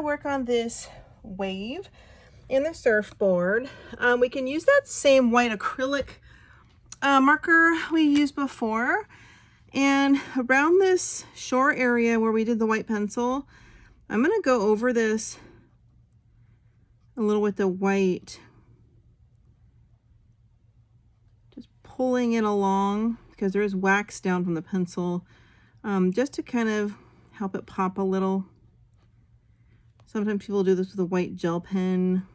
work on this wave and the surfboard. We can use that same white acrylic marker we used before. And around this shore area where we did the white pencil, I'm going to go over this a little with the white. Just pulling it along because there is wax down from the pencil, just to kind of help it pop a little. Sometimes people do this with a white gel pen.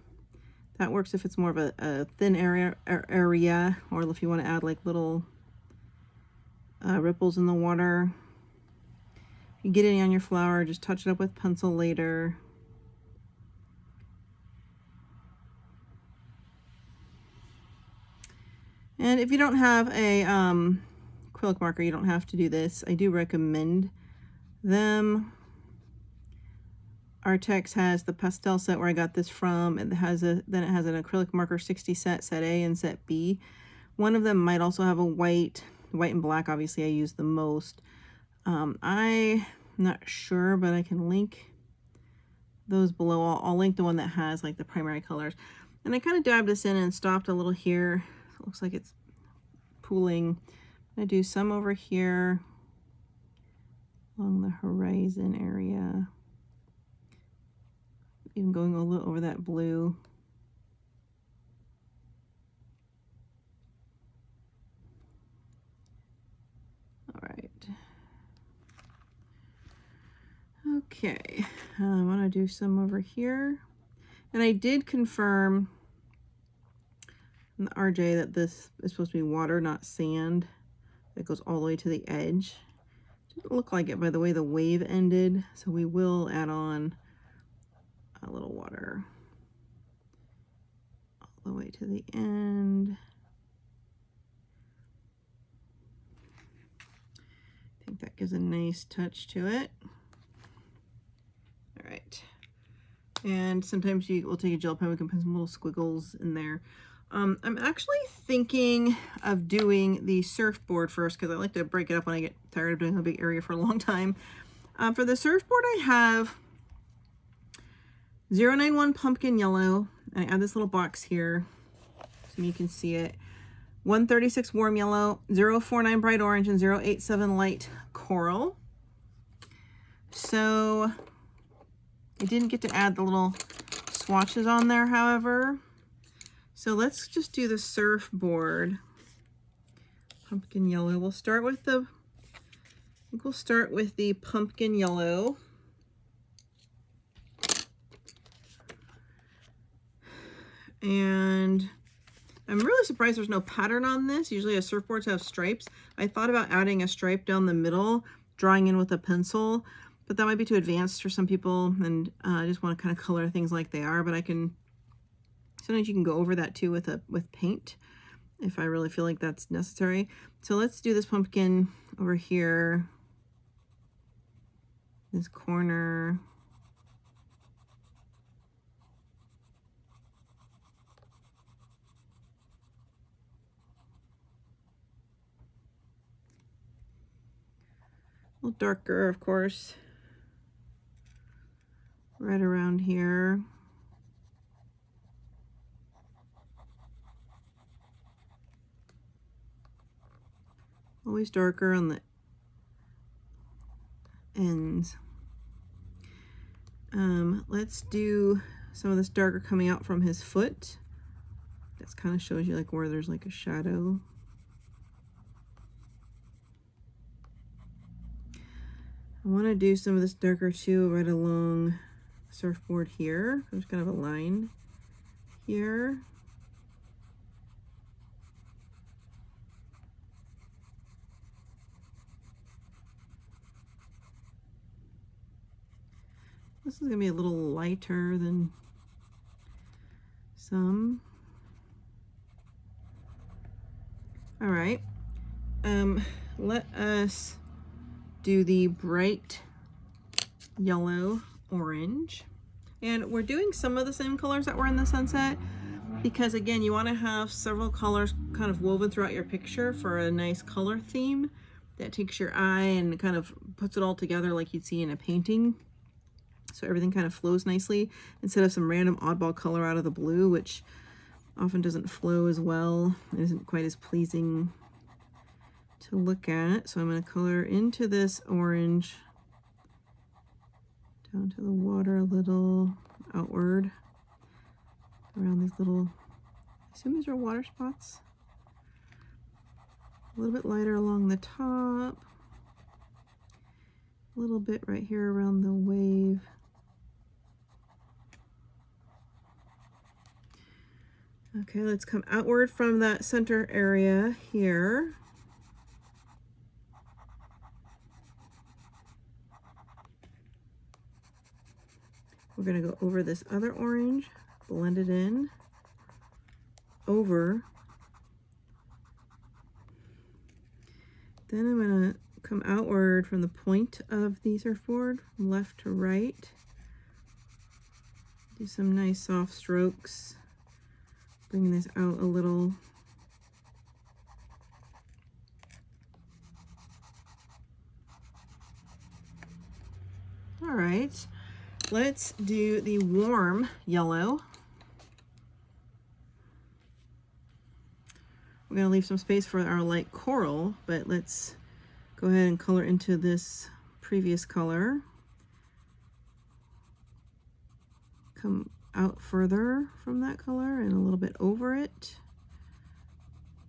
That works if it's more of a thin area, or if you want to add like little ripples in the water. If you get any on your flower, just touch it up with pencil later. And if you don't have a acrylic marker, you don't have to do this. I do recommend them. Artex has the pastel set where I got this from. Then it has an acrylic marker 60 set A and set B. One of them might also have a white and black. Obviously I use the most. I'm not sure, but I can link those below. I'll link the one that has like the primary colors. And I kind of dabbed this in and stopped a little here. It looks like it's pooling. I'm gonna do some over here along the horizon area. Even going a little over that blue. All right. Okay, I want to do some over here. And I did confirm in the RJ that this is supposed to be water, not sand. That goes all the way to the edge. Didn't look like it by the way the wave ended, so we will add on a little water all the way to the end. I think that gives a nice touch to it. All right, and sometimes you will take a gel pen, we can put some little squiggles in there. I'm actually thinking of doing the surfboard first because I like to break it up when I get tired of doing a big area for a long time. For the surfboard, I have 091 pumpkin yellow. I add this little box here so you can see it. 136 warm yellow, 049 bright orange, and 087 light coral. So I didn't get to add the little swatches on there, however. So let's just do the surfboard. Pumpkin yellow. We'll start with the, I think we'll start with the pumpkin yellow. And I'm really surprised there's no pattern on this. Usually surfboards have stripes. I thought about adding a stripe down the middle, drawing in with a pencil, but that might be too advanced for some people, and I just want to kind of color things like they are. But I can, sometimes you can go over that too with paint if I really feel like that's necessary. So let's do this pumpkin over here, this corner. A little darker, of course, right around here. Always darker on the ends. Let's do some of this darker coming out from his foot. That kind of shows you like where there's like a shadow. I want to do some of this darker too right along the surfboard here. There's kind of a line here. This is going to be a little lighter than some. All right. Let us do the bright yellow orange. And we're doing some of the same colors that were in the sunset because, again, you want to have several colors kind of woven throughout your picture for a nice color theme that takes your eye and kind of puts it all together like you'd see in a painting. so everything kind of flows nicely instead of some random oddball color out of the blue, which often doesn't flow as well. It isn't quite as pleasing to look at. So I'm going to color into this orange down to the water a little, outward around these little, I assume these are water spots. A little bit lighter along the top, a little bit right here around the wave. Okay, let's come outward from that center area here. We're going to go over this other orange, blend it in, over. Then I'm going to come outward from the point of the surfboard, from left to right. Do some nice soft strokes, bring this out a little. All right. Let's do the warm yellow. We're going to leave some space for our light coral, but let's go ahead and color into this previous color. Come out further from that color and a little bit over it.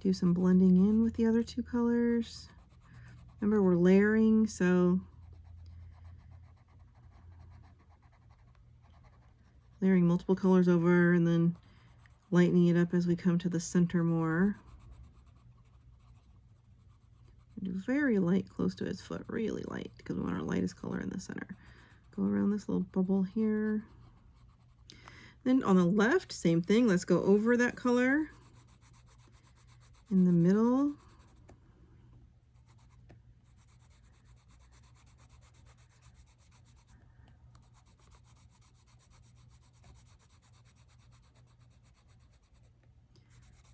Do some blending in with the other two colors. Remember, we're layering, so layering multiple colors over and then lightening it up as we come to the center more. Very light close to his foot, really light, because we want our lightest color in the center. Go around this little bubble here. Then on the left, same thing. Let's go over that color in the middle.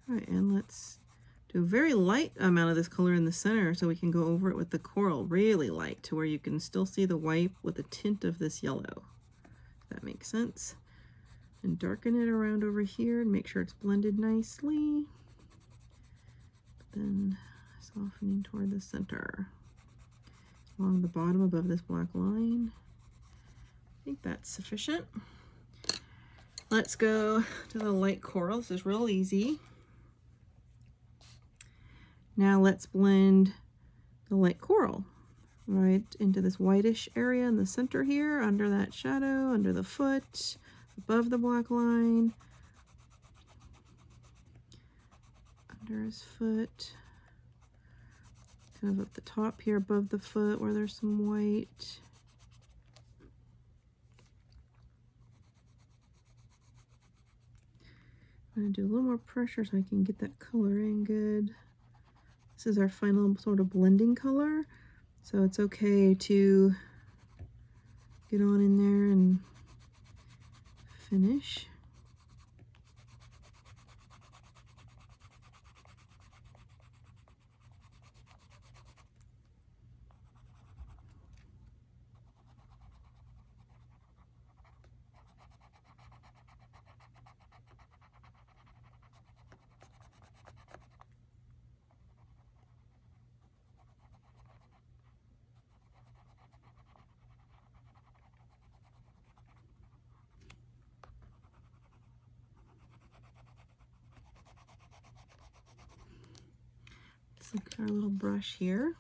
All right, and let's do a very light amount of this color in the center so we can go over it with the coral, really light, to where you can still see the white with a tint of this yellow. If that makes sense. And darken it around over here and make sure it's blended nicely. Then softening toward the center. Along the bottom above this black line. I think that's sufficient. Let's go to the light coral. This is real easy. Now let's blend the light coral right into this whitish area in the center here, under that shadow, under the foot, above the black line, under his foot, kind of at the top here above the foot where there's some white. I'm going to do a little more pressure so I can get that color in good. This is our final sort of blending color, so it's okay to get on in there and finish. Look at our little brush here.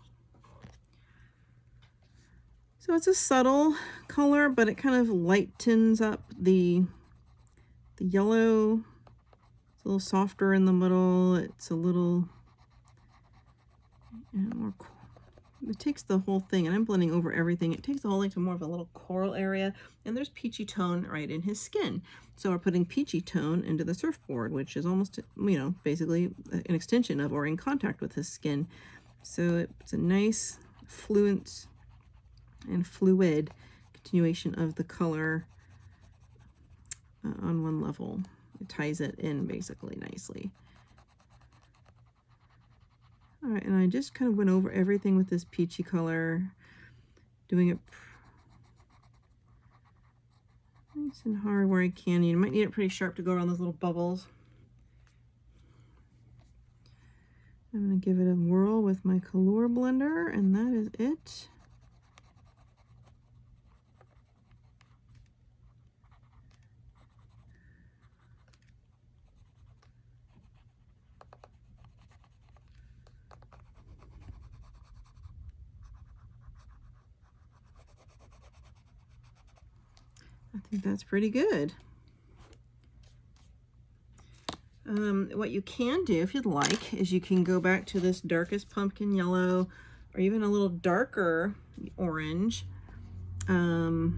So it's a subtle color, but it kind of lightens up the yellow. It's a little softer in the middle. It's a little more. It takes the whole thing, and I'm blending over everything. It takes the whole thing to more of a little coral area, and there's peachy tone right in his skin. So we're putting peachy tone into the surfboard, which is almost, you know, basically an extension of or in contact with his skin. So it's a nice fluent and fluid continuation of the color on one level. It ties it in basically nicely. All right, and I just kind of went over everything with this peachy color, doing it Nice and hard where I can. You might need it pretty sharp to go around those little bubbles. I'm going to give it a whirl with my color blender, and that is it. I think that's pretty good. What you can do, if you'd like, is you can go back to this darkest pumpkin yellow, or even a little darker orange, and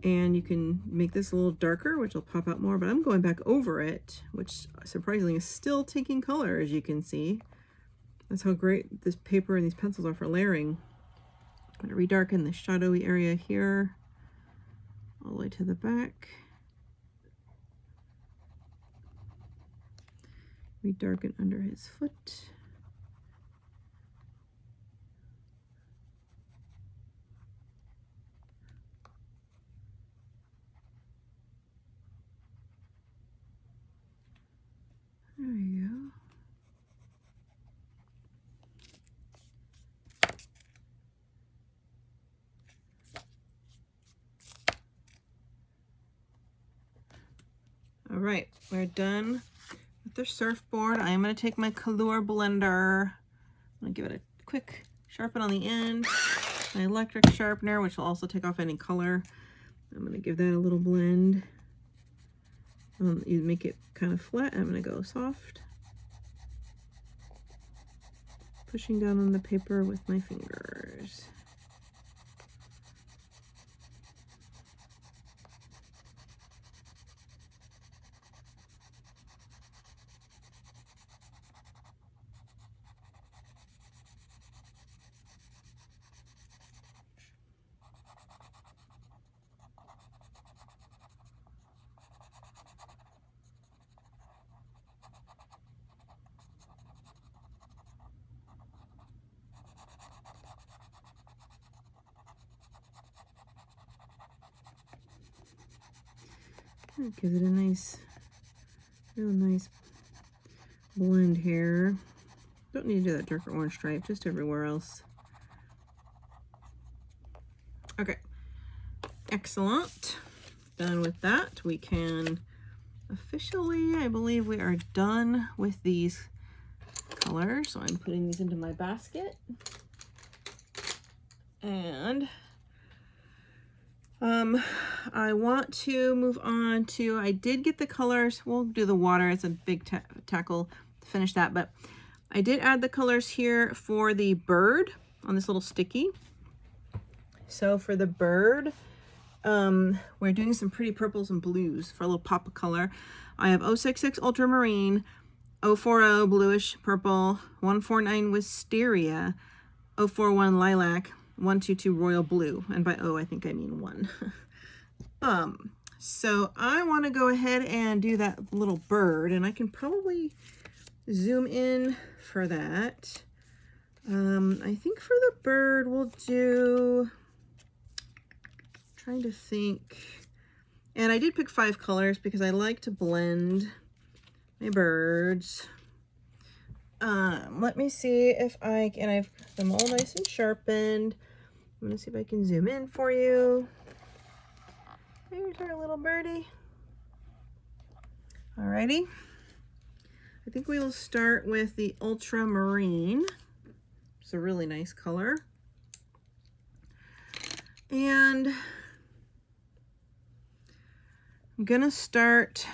you can make this a little darker, which will pop out more, but I'm going back over it, which surprisingly is still taking color, as you can see. That's how great this paper and these pencils are for layering. I'm going to redarken the shadowy area here, all the way to the back. Redarken under his foot. There we go. All right, we're done with the surfboard. I'm going to take my color blender. I'm going to give it a quick sharpen on the end. My electric sharpener, which will also take off any color. I'm going to give that a little blend. You make it kind of flat. I'm going to go soft. Pushing down on the paper with my fingers. That gives it a nice, real nice blend here. Don't need to do that darker orange stripe, just everywhere else. Okay, excellent. Done with that. We can officially, I believe we are done with these colors. So I'm putting these into my basket. And I want to move on to, I did get the colors. We'll do the water. It's a big tackle to finish that, but I did add the colors here for the bird on this little sticky. So for the bird, we're doing some pretty purples and blues for a little pop of color. I have 066 Ultramarine, 040 Bluish Purple, 149 Wisteria, 041 Lilac, 122 Royal Blue, and by O I think I mean 1. So I want to go ahead and do that little bird, and I can probably zoom in for that. I think for the bird we'll do, trying to think, and I did pick 5 colors because I like to blend my birds. Let me see if I can, I've them all nice and sharpened. I'm gonna see if I can zoom in for you. There's our little birdie. Alrighty. I think we will start with the Ultramarine. It's a really nice color. And I'm gonna start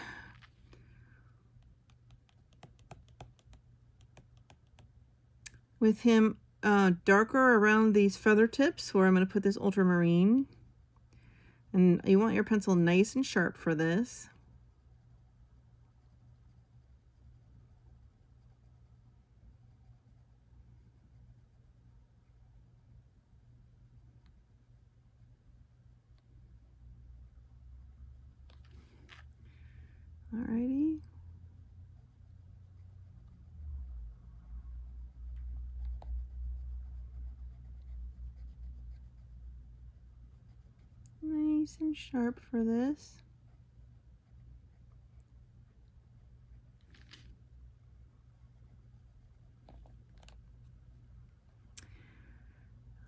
with him darker around these feather tips, where I'm going to put this Ultramarine. And you want your pencil nice and sharp for this. Alrighty. nice and sharp for this.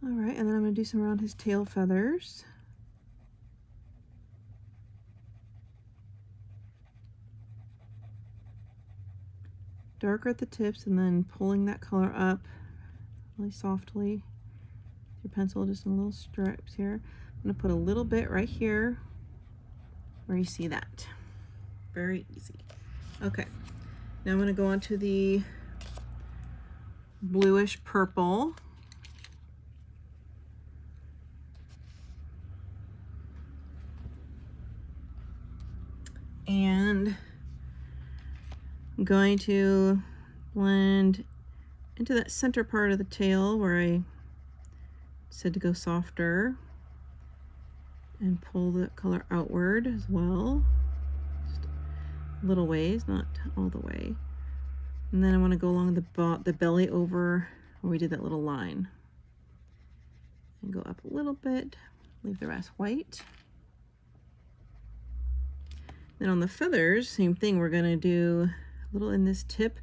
All right, and then I'm going to do some around his tail feathers. Darker at the tips and then pulling that color up really softly with your pencil, just in little stripes here. I'm going to put a little bit right here where you see that. Very easy. Okay, now I'm going to go on to the bluish purple. And I'm going to blend into that center part of the tail where I said to go softer, and pull the color outward as well, just little ways, not all the way. And then I want to go along the belly over where we did that little line, and go up a little bit, leave the rest white. Then on the feathers, same thing, we're going to do a little in this tip.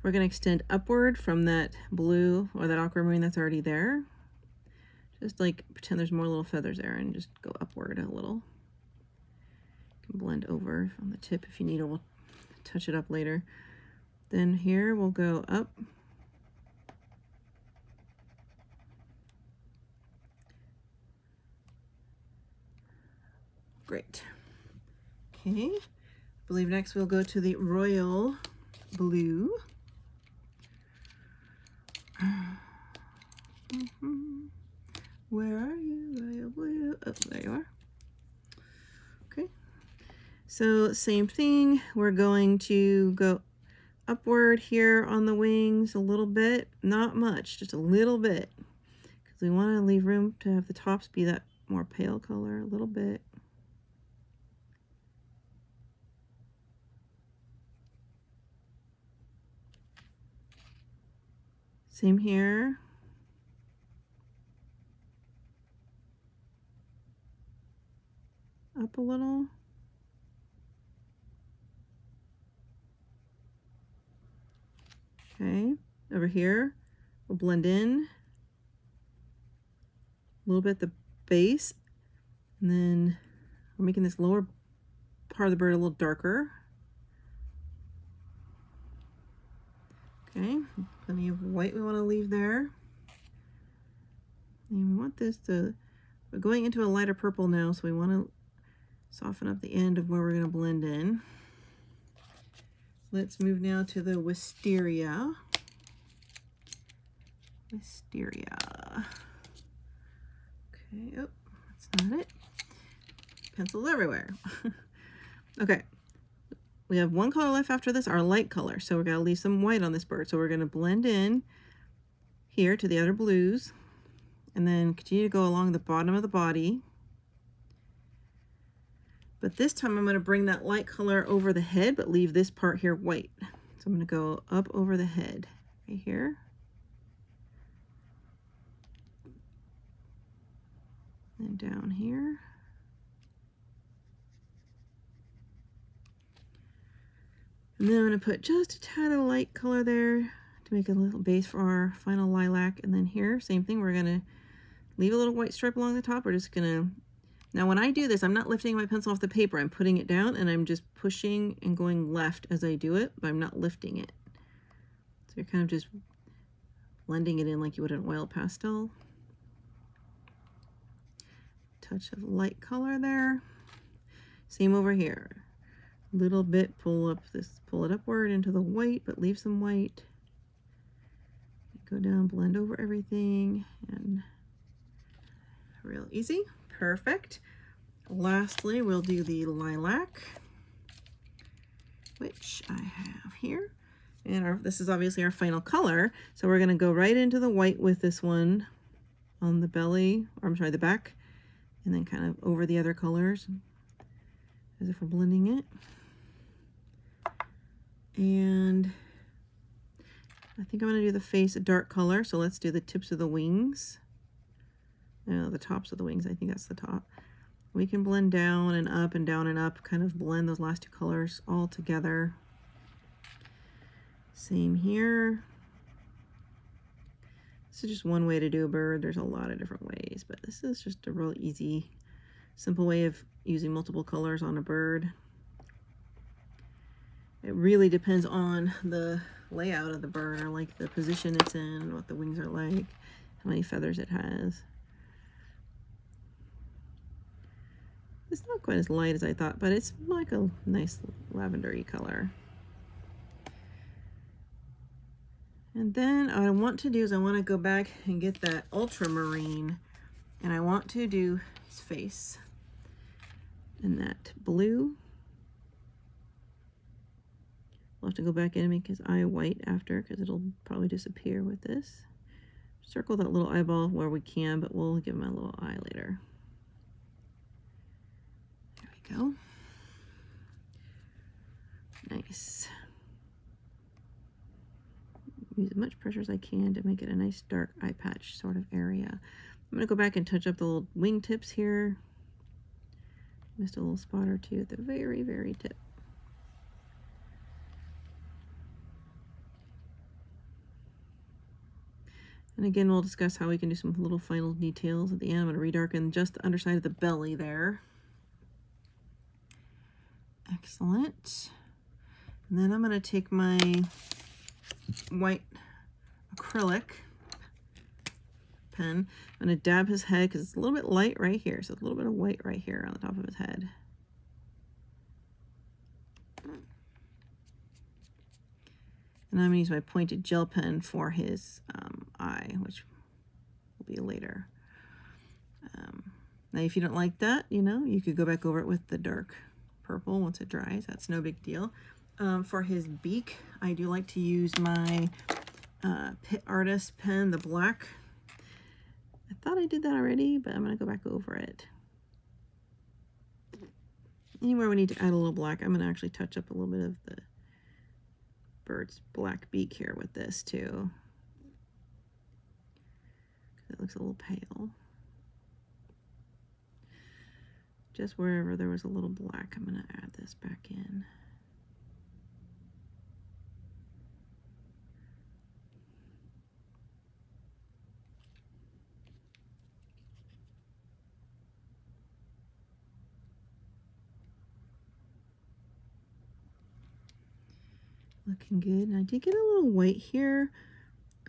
We're going to extend upward from that blue or that aquamarine that's already there. Just like pretend there's more little feathers there and just go upward a little. You can blend over on the tip if you need, or we'll touch it up later. Then here we'll go up. Great. Okay, I believe next we'll go to the royal blue. Where are you, royal blue? Oh, there you are. Okay, so same thing. We're going to go upward here on the wings a little bit, not much, just a little bit, because we want to leave room to have the tops be that more pale color a little bit. Same here. Up a little. Okay, over here, we'll blend in a little bit at the base, and then we're making this lower part of the bird a little darker. Okay, plenty of white we want to leave there. And we want this to, we're going into a lighter purple now, so we want to soften up the end of where we're going to blend in. Let's move now to the wisteria. Wisteria. Okay, oh, that's not it. Pencils everywhere. Okay. We have one color left after this, our light color. So we're going to leave some white on this bird. So we're going to blend in here to the other blues, and then continue to go along the bottom of the body. But this time I'm going to bring that light color over the head, but leave this part here white. So I'm going to go up over the head right here. And down here. And then I'm going to put just a tad of light color there to make a little base for our final lilac. And then here, same thing, we're going to leave a little white stripe along the top. We're just going to, now when I do this, I'm not lifting my pencil off the paper. I'm putting it down and I'm just pushing and going left as I do it, but I'm not lifting it. So you're kind of just blending it in like you would an oil pastel. Touch of light color there. Same over here. Little bit, pull it upward into the white, but leave some white. Go down, blend over everything, and real easy. Perfect. Lastly, we'll do the lilac, which I have here. And this is obviously our final color. So we're going to go right into the white with this one on the belly, or I'm sorry, the back, and then kind of over the other colors as if we're blending it. And I think I'm going to do the face a dark color, so let's do the tips of the wings. No, the tops of the wings, I think that's the top. We can blend down and up and down and up, kind of blend those last two colors all together. Same here. This is just one way to do a bird. There's a lot of different ways, but this is just a real easy, simple way of using multiple colors on a bird. It really depends on the layout of the bird, or like the position it's in, what the wings are like, how many feathers it has. It's not quite as light as I thought, but it's like a nice lavendery color. And then what I want to do is I want to go back and get that ultramarine, and I want to do his face in that blue. We'll have to go back in and make his eye white after, because it'll probably disappear with this. Circle that little eyeball where we can, but we'll give him a little eye later. There we go. Nice. Use as much pressure as I can to make it a nice dark eye patch sort of area. I'm going to go back and touch up the little wing tips here. Missed a little spot or two at the very, very tip. And again, we'll discuss how we can do some little final details at the end. I'm going to redarken just the underside of the belly there. Excellent. And then I'm going to take my white acrylic pen. I'm going to dab his head because it's a little bit light right here. So a little bit of white right here on the top of his head. And I'm going to use my pointed gel pen for his eye, which will be later. Now, if you don't like that, you know, you could go back over it with the dark purple once it dries. That's no big deal. For his beak, I do like to use my Pit Artist pen, the black. I thought I did that already, but I'm going to go back over it. Anywhere we need to add a little black, I'm going to actually touch up a little bit of the bird's black beak here with this too. It looks a little pale. Just wherever there was a little black, I'm going to add this back in. Looking good. And I did get a little white here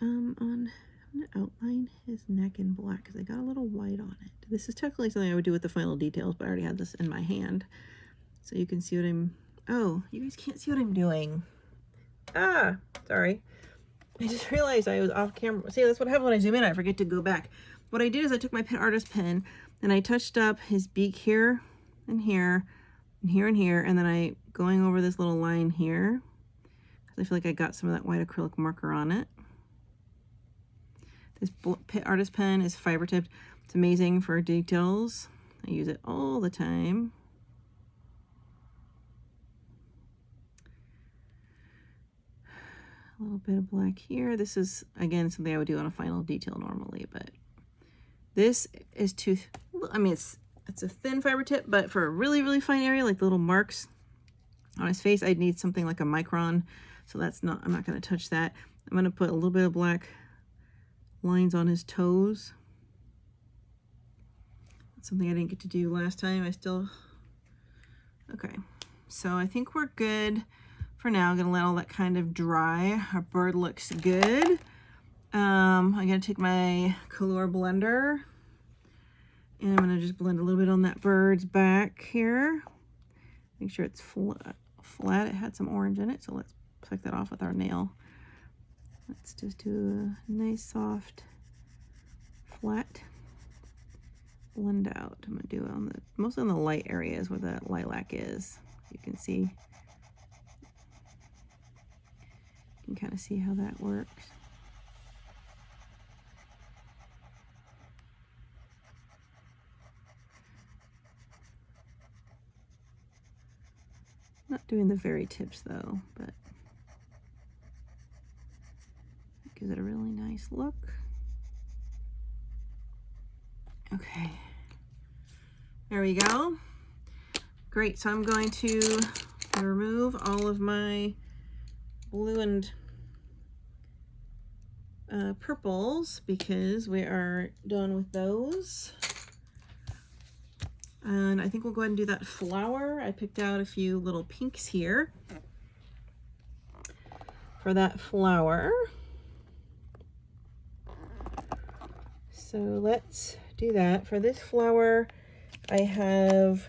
I'm going to outline his neck in black because I got a little white on it. This is technically something I would do with the final details, but I already had this in my hand. So you can see what I'm... Oh, you guys can't see what I'm doing. Ah, sorry. I just realized I was off camera. See, that's what happens when I zoom in. I forget to go back. What I did is I took my Pit Artist pen and I touched up his beak here and here and here and here. And then I going over this little line here because I feel like I got some of that white acrylic marker on it. This Pit Artist pen is fiber tipped. It's amazing for details. I use it all the time. A little bit of black here. This is, again, something I would do on a final detail normally, but this is too, I mean, it's a thin fiber tip, but for a really, really fine area, like the little marks on his face, I'd need something like a micron. So that's not, I'm not going to touch that. I'm going to put a little bit of black lines on his toes. That's something I didn't get to do last time. I still, okay. So I think we're good for now. I'm going to let all that kind of dry. Our bird looks good. I'm going to take my Color blender and I'm going to just blend a little bit on that bird's back here. Make sure it's flat. It had some orange in it, so let's pick that off with our nail. Let's just do a nice soft flat blend out. I'm going to do it on the mostly on the light areas where the lilac is. You can see. You can kind of see how that works. Not doing the very tips though, but it gives it a really nice look. Okay. There we go. Great, so I'm going to remove all of my blue and purples because we are done with those. And I think we'll go ahead and do that flower. I picked out a few little pinks here for that flower. So let's do that. For this flower, I have,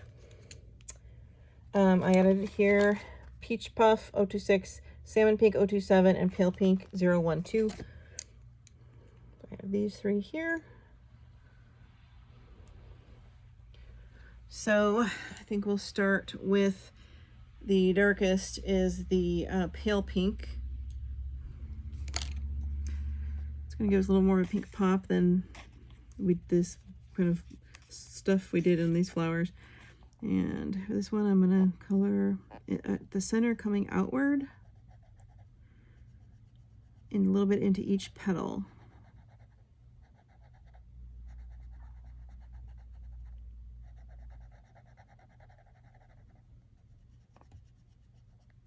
I added here Peach Puff 026, Salmon Pink 027, and Pale Pink 012. I have these three here. So I think we'll start with the darkest is the Pale Pink. It's going to give us a little more of a pink pop than this kind of stuff we did in these flowers. And for this one, I'm going to color it at the center coming outward and a little bit into each petal.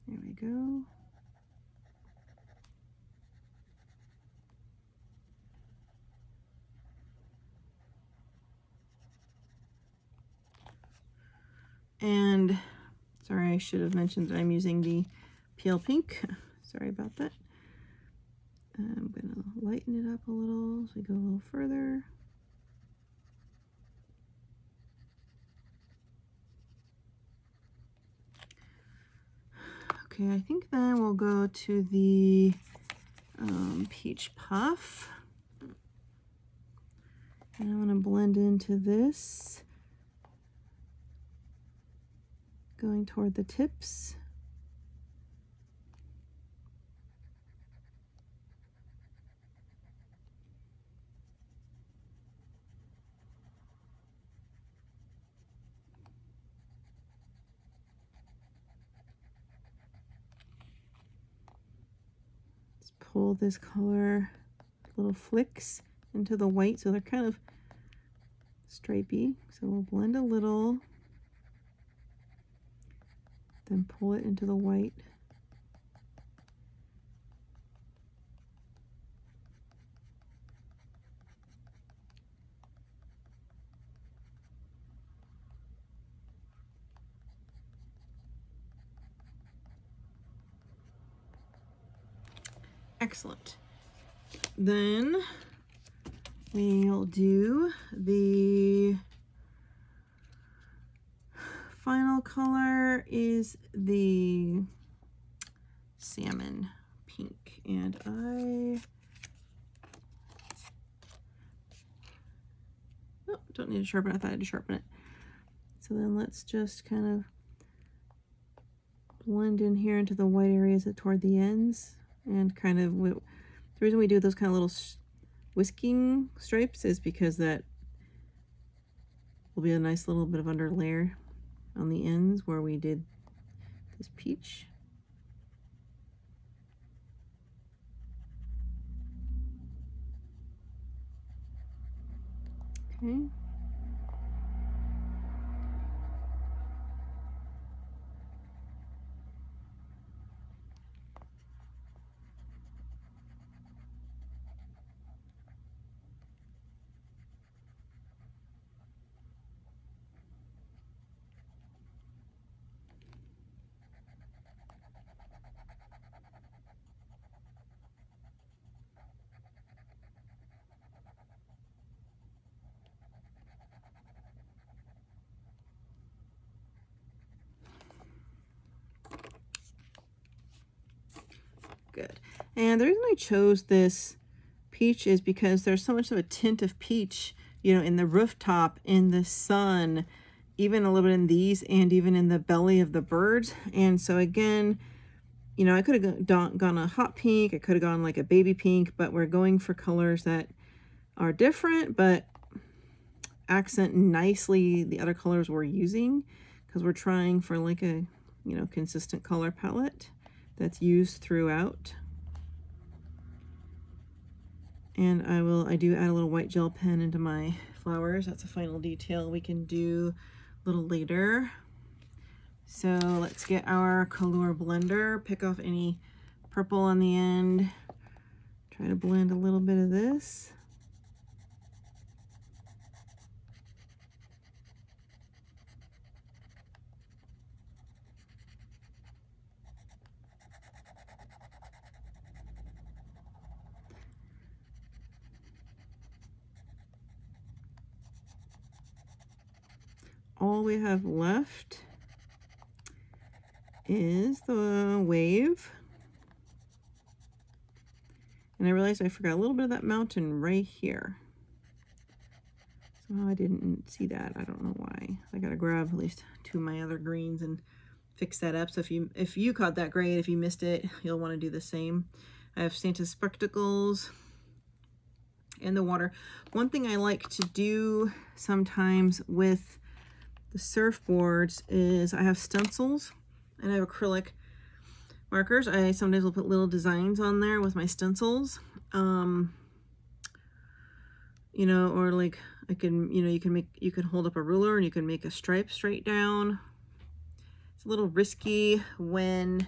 There we go. And sorry, I should have mentioned that I'm using the Pale Pink. Sorry about that. I'm gonna lighten it up a little as we go a little further. Okay, I think then we'll go to the Peach Puff. And I want to blend into this, going toward the tips. Pull this color, little flicks into the white so they're kind of stripy. So we'll blend a little, then pull it into the white. Excellent. Then we'll do the final color is the salmon pink, and don't need to sharpen it. I thought I had to sharpen it. So then let's just kind of blend in here into the white areas toward the ends. And kind of, the reason we do those kind of little whisking stripes is because that will be a nice little bit of under layer on the ends where we did this peach. Okay. Good. And the reason I chose this peach is because there's so much of a tint of peach, you know, in the rooftop, in the sun, even a little bit in these, and even in the belly of the birds. And so again, you know, I could have gone a hot pink, I could have gone like a baby pink, but we're going for colors that are different but accent nicely the other colors we're using, because we're trying for like a, you know, consistent color palette that's used throughout. And I do add a little white gel pen into my flowers. That's a final detail we can do little later. So let's get our color blender, pick off any purple on the end, try to blend a little bit of this. All we have left is the wave. And I realized I forgot a little bit of that mountain right here. Somehow I didn't see that. I don't know why. I gotta grab at least 2 of my other greens and fix that up. So if you caught that, great. If you missed it, you'll want to do the same. I have Santa's spectacles and the water. One thing I like to do sometimes with the surfboards is I have stencils and I have acrylic markers. I sometimes will put little designs on there with my stencils. You know, or like I can, you know, you can hold up a ruler and you can make a stripe straight down. It's a little risky when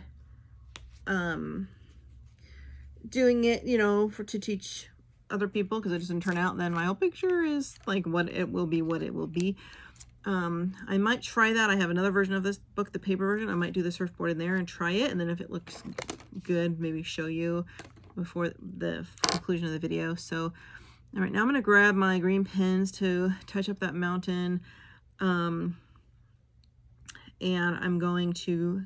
doing it, you know, to teach other people, because it doesn't turn out, and then my whole picture is like what it will be. I might try that. I have another version of this book, the paper version. I might do the surfboard in there and try it, and then if it looks good, maybe show you before the conclusion of the video. So all right, now I'm going to grab my green pens to touch up that mountain, and I'm going to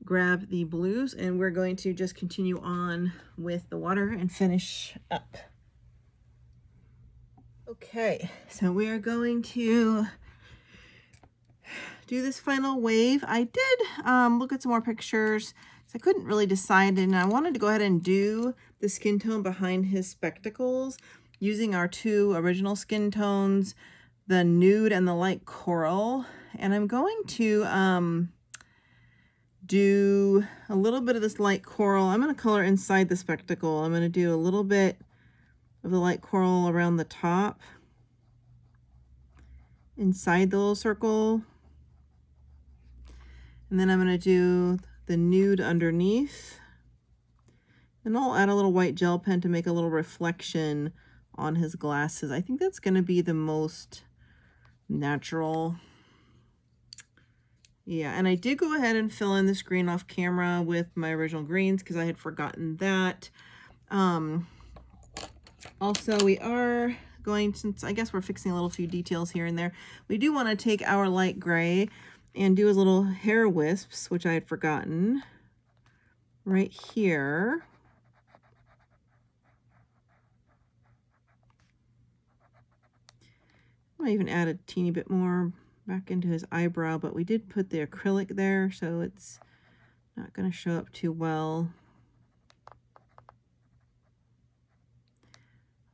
grab the blues, and we're going to just continue on with the water and finish up. Okay, so we are going to do this final wave. I did look at some more pictures, so I couldn't really decide, and I wanted to go ahead and do the skin tone behind his spectacles using our 2 original skin tones, the nude and the light coral. And I'm going to do a little bit of this light coral. I'm going to color inside the spectacle. I'm going to do a little bit of the light coral around the top, inside the little circle, and then I'm going to do the nude underneath, and I'll add a little white gel pen to make a little reflection on his glasses. I think that's going to be the most natural. Yeah, and I did go ahead and fill in this green off camera with my original greens because I had forgotten that. Also, we are going, since I guess we're fixing a little few details here and there, we do want to take our light gray and do his little hair wisps, which I had forgotten, right here. I might even add a teeny bit more back into his eyebrow, but we did put the acrylic there, so it's not going to show up too well.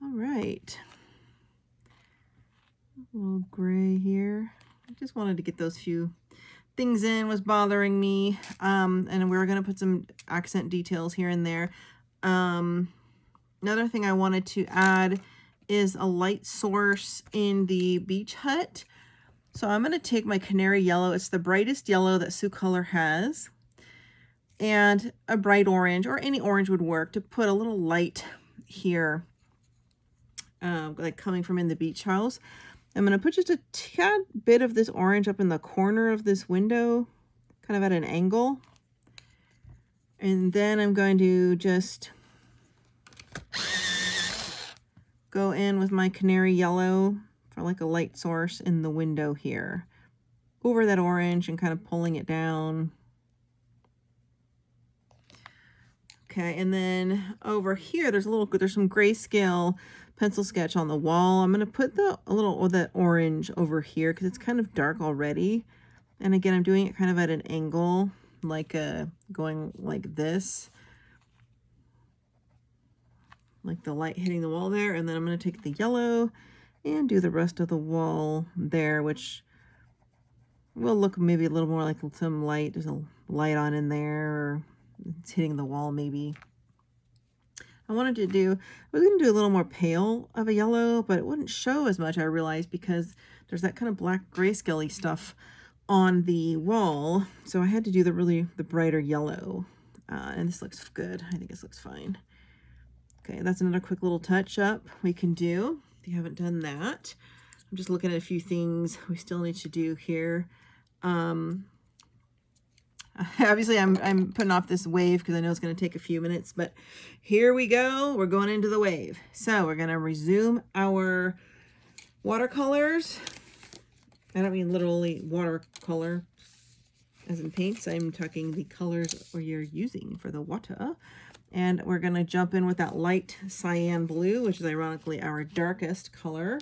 All right, a little gray here. I just wanted to get those few things in, was bothering me. And we're going to put some accent details here and there. Another thing I wanted to add is a light source in the beach hut. So I'm going to take my Canary yellow. It's the brightest yellow that SOUCOLOR has, and a bright orange, or any orange would work, to put a little light here, like coming from in the beach house. I'm going to put just a tad bit of this orange up in the corner of this window, kind of at an angle. And then I'm going to just go in with my Canary yellow for like a light source in the window here, over that orange and kind of pulling it down. Okay, and then over here, there's some grayscale pencil sketch on the wall. I'm going to put a little of that orange over here because it's kind of dark already. And again, I'm doing it kind of at an angle, like going like this, like the light hitting the wall there. And then I'm going to take the yellow and do the rest of the wall there, which will look maybe a little more like some light. There's a light on in there, or it's hitting the wall maybe. I wanted to do, I was going to do a little more pale of a yellow, but it wouldn't show as much, I realized, because there's that kind of black grayscale-y stuff on the wall. So I had to do the brighter yellow. And this looks good. I think this looks fine. Okay, that's another quick little touch up we can do if you haven't done that. I'm just looking at a few things we still need to do here. Obviously I'm putting off this wave because I know it's going to take a few minutes, but here we go. We're going into the wave. So we're going to resume our watercolors. I don't mean literally watercolor as in paints. I'm talking the colors you're using for the water. And we're going to jump in with that light cyan blue, which is ironically our darkest color.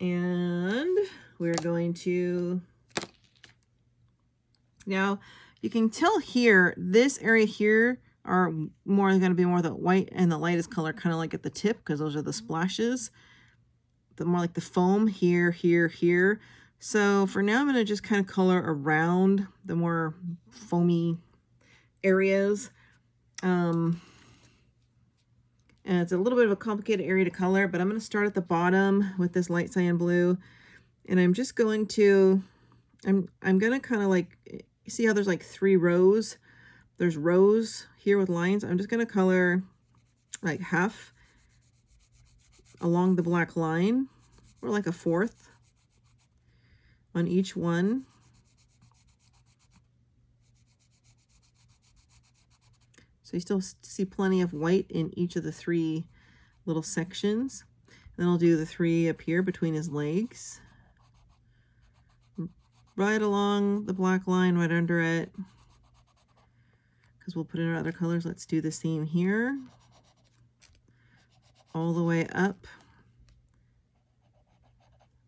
And we're going to, now you can tell here, this area here are going to be more the white and the lightest color, kind of like at the tip, because those are the splashes. The more like the foam here, here, here. So for now, I'm going to just kind of color around the more foamy areas. And it's a little bit of a complicated area to color, but I'm going to start at the bottom with this light cyan blue. And I'm just going to, I'm going to kind of like, you see how there's like 3 rows? There's rows here with lines. I'm just going to color like half along the black line, or like a 1/4 on each one. So you still see plenty of white in each of the 3 little sections. Then I'll do the 3 up here between his legs. Right along the black line, right under it. Because we'll put in our other colors. Let's do the same here. All the way up.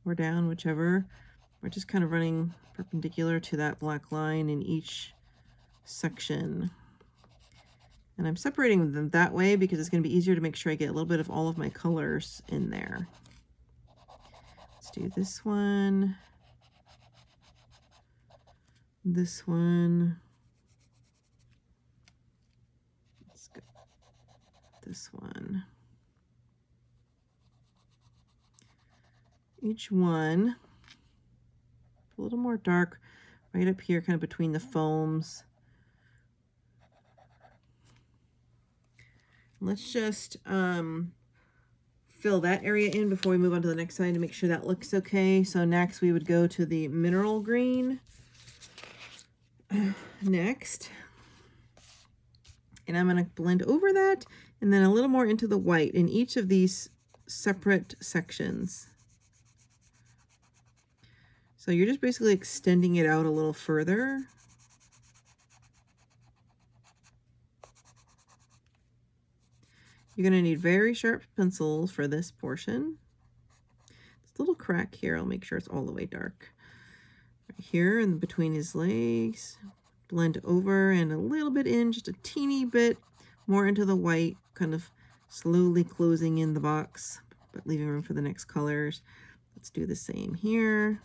Or down, whichever. We're just kind of running perpendicular to that black line in each section. And I'm separating them that way because it's going to be easier to make sure I get a little bit of all of my colors in there. Let's do this one. This one. Let's go. This one. Each one a little more dark right up here, kind of between the foams. Let's just fill that area in before we move on to the next side to make sure that looks okay. So next we would go to the mineral green. Next. And I'm going to blend over that and then a little more into the white in each of these separate sections. So you're just basically extending it out a little further. You're going to need very sharp pencils for this portion. This little crack here, I'll make sure it's all the way dark. Right here and between his legs, blend over and a little bit in, just a teeny bit more into the white, kind of slowly closing in the box, but leaving room for the next colors. Let's do the same here.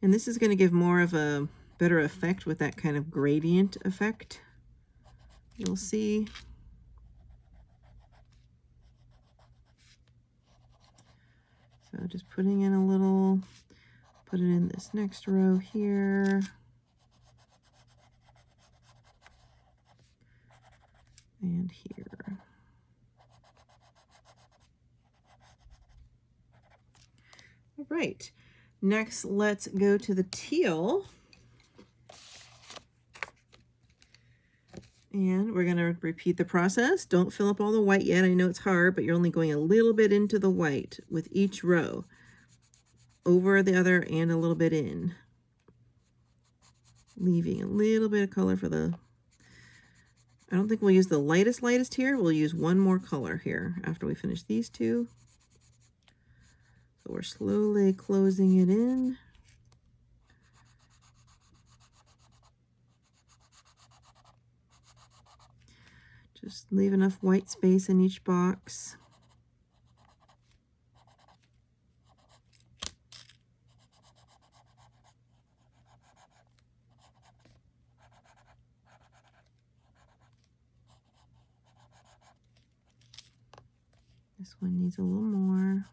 And this is going to give more of a better effect with that kind of gradient effect. You'll see. So just putting in a little, put it in this next row here. And here. All right, next let's go to the teal. And we're going to repeat the process. Don't fill up all the white yet. I know it's hard, but you're only going a little bit into the white with each row. Over the other and a little bit in. Leaving a little bit of color for the... I don't think we'll use the lightest here. We'll use one more color here after we finish these two. So we're slowly closing it in. Just leave enough white space in each box. This one needs a little more.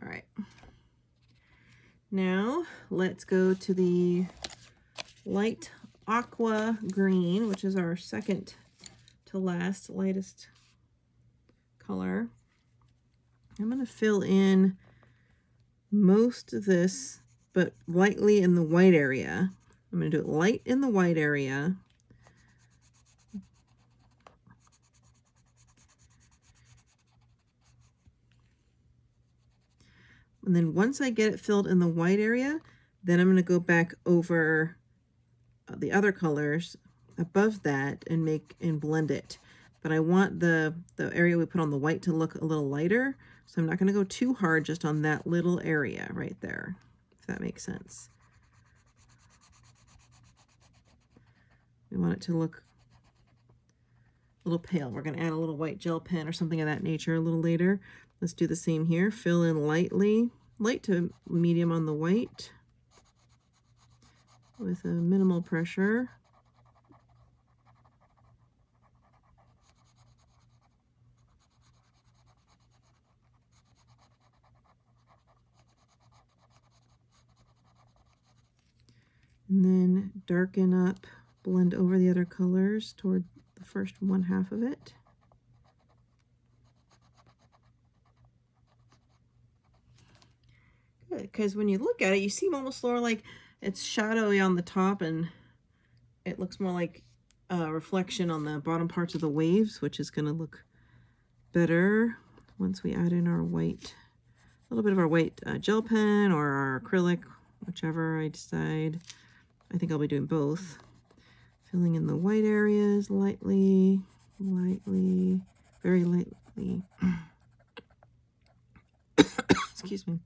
All right. Now let's go to the light aqua green, which is our second to last lightest color. I'm going to fill in most of this, but lightly in the white area. I'm going to do it light in the white area. And then once I get it filled in the white area, then I'm going to go back over the other colors above that and blend it. But I want the area we put on the white to look a little lighter. So I'm not going to go too hard just on that little area right there, if that makes sense. We want it to look a little pale. We're going to add a little white gel pen or something of that nature a little later. Let's do the same here. Fill in lightly, light to medium on the white with a minimal pressure. And then darken up, blend over the other colors toward the first 1/2 of it. Good, because when you look at it, you seem almost more like it's shadowy on the top and it looks more like a reflection on the bottom parts of the waves, which is going to look better once we add in our white, a little bit of our white gel pen or our acrylic, whichever I decide. I think I'll be doing both. Filling in the white areas lightly, lightly, very lightly. Excuse me.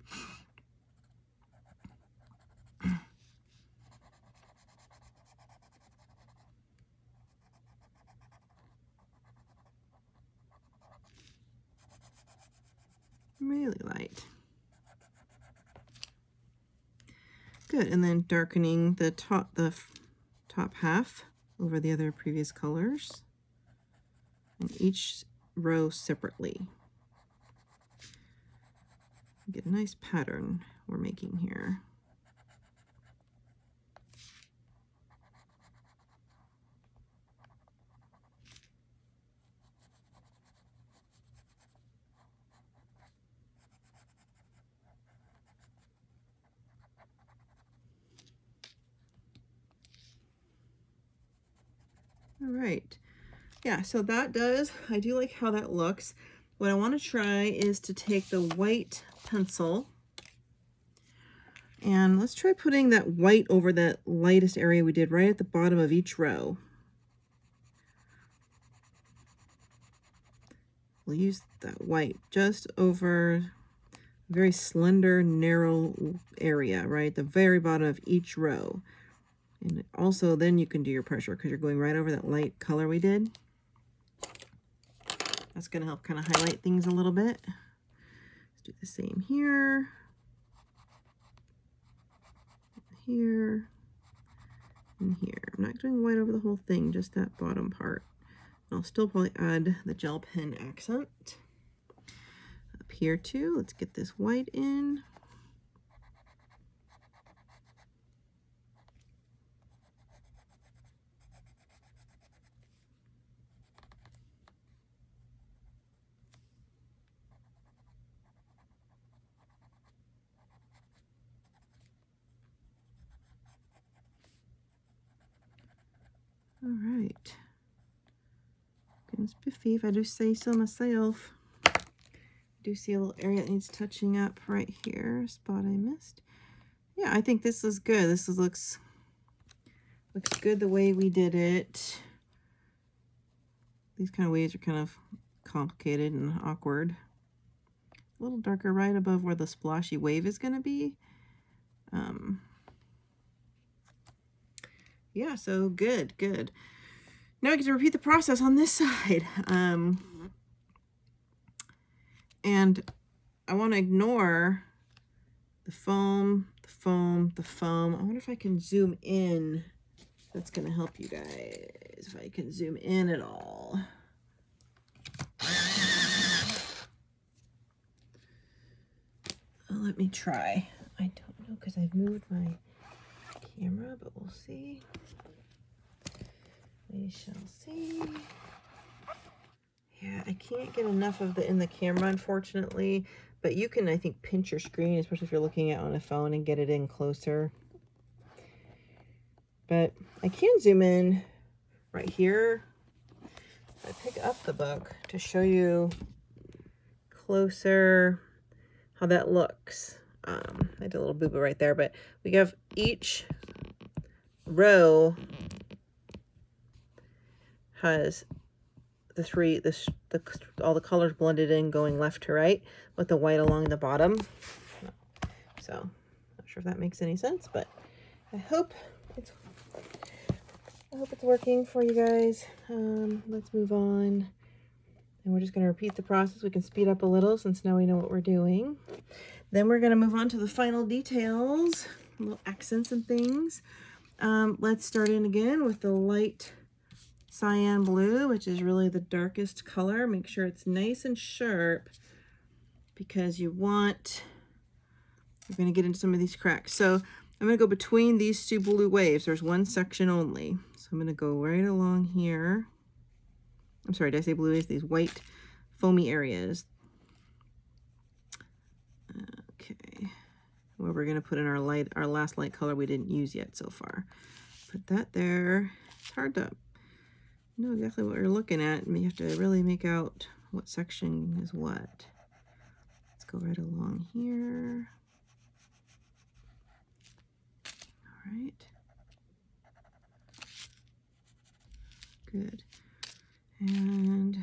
Really light. Good, and then darkening the top half over the other previous colors, and each row separately. Get a nice pattern we're making here. All right, yeah, so that does, I do like how that looks. What I want to try is to take the white pencil and let's try putting that white over that lightest area we did right at the bottom of each row. We'll use that white just over a very slender, narrow area, right at the very bottom of each row. And also then you can do your pressure because you're going right over that light color we did. That's going to help kind of highlight things a little bit. Let's do the same here. Here. And here. I'm not doing white over the whole thing, just that bottom part. I'll still probably add the gel pen accent. Up here too, let's get this white in. All right. Getting spiffy, if I do say so myself. I do see a little area that needs touching up right here, spot I missed. Yeah, I think this is good. This looks good the way we did it. These kind of waves are kind of complicated and awkward. A little darker right above where the splashy wave is going to be. Yeah, so good. Now I get to repeat the process on this side. And I want to ignore the foam. I wonder if I can zoom in That's going to help you guys if I can zoom in at all. Let me try. I don't know because I've moved my camera, but we'll see. We shall see. Yeah, I can't get enough of the in the camera, unfortunately, but you can, I think, pinch your screen, especially if you're looking at it on a phone, and get it in closer. But I can zoom in right here. I pick up the book to show you closer how that looks. I did a little boo-boo right there, but we have each row has all the colors blended in going left to right with the white along the bottom. So not sure if that makes any sense, but I hope it's working for you guys. Let's move on. And we're just going to repeat the process. We can speed up a little since now we know what we're doing. Then we're going to move on to the final details, little accents and things. Let's start in again with the light cyan blue, which is really the darkest color. Make sure it's nice and sharp because you're going to get into some of these cracks. So I'm going to go between these two blue waves. There's one section only. So I'm going to go right along here. I'm sorry, did I say blue waves? These white foamy areas. Okay. Where we're going to put in our last light color we didn't use yet so far. Put that there. It's hard to know exactly what you're looking at, and you have to really make out what section is what. Let's go right along here. All right. Good. And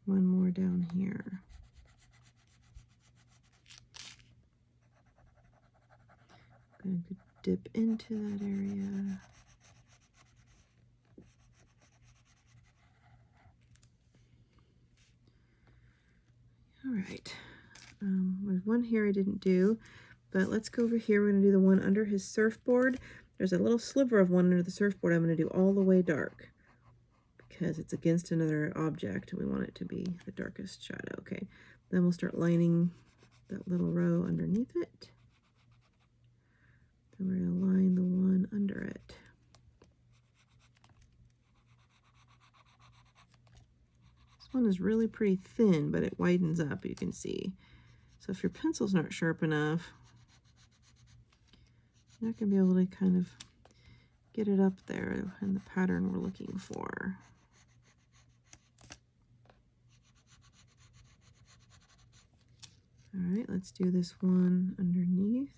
one more down here. I'm going to dip into that area. All right. There's one here I didn't do, but let's go over here. We're going to do the one under his surfboard. There's a little sliver of one under the surfboard. I'm going to do all the way dark because it's against another object. We want it to be the darkest shadow. Okay. Then we'll start lining that little row underneath it. Then we're going to line the one under it. This one is really pretty thin, but it widens up, you can see. So if your pencil's not sharp enough, you're not going to be able to kind of get it up there in the pattern we're looking for. All right, let's do this one underneath.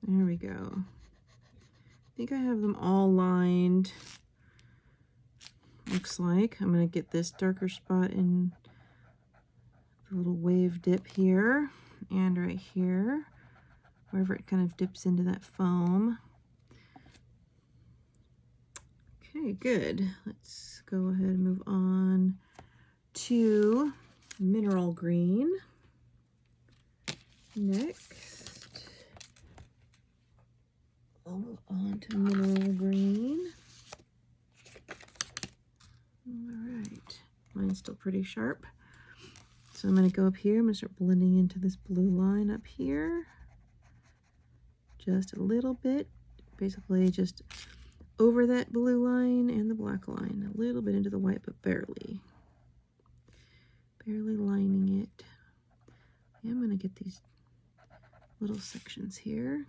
There we go. I think I have them all lined. Looks like I'm going to get this darker spot in the little wave dip here and right here, wherever it kind of dips into that foam. Okay, good. Let's go ahead and move on to mineral green. Next, I'll move on to mineral green. All right, mine's still pretty sharp. So I'm going to go up here. I'm going to start blending into this blue line up here. Just a little bit, basically just over that blue line and the black line. A little bit into the white, but barely. Barely lining it. Yeah, I'm going to get these little sections here.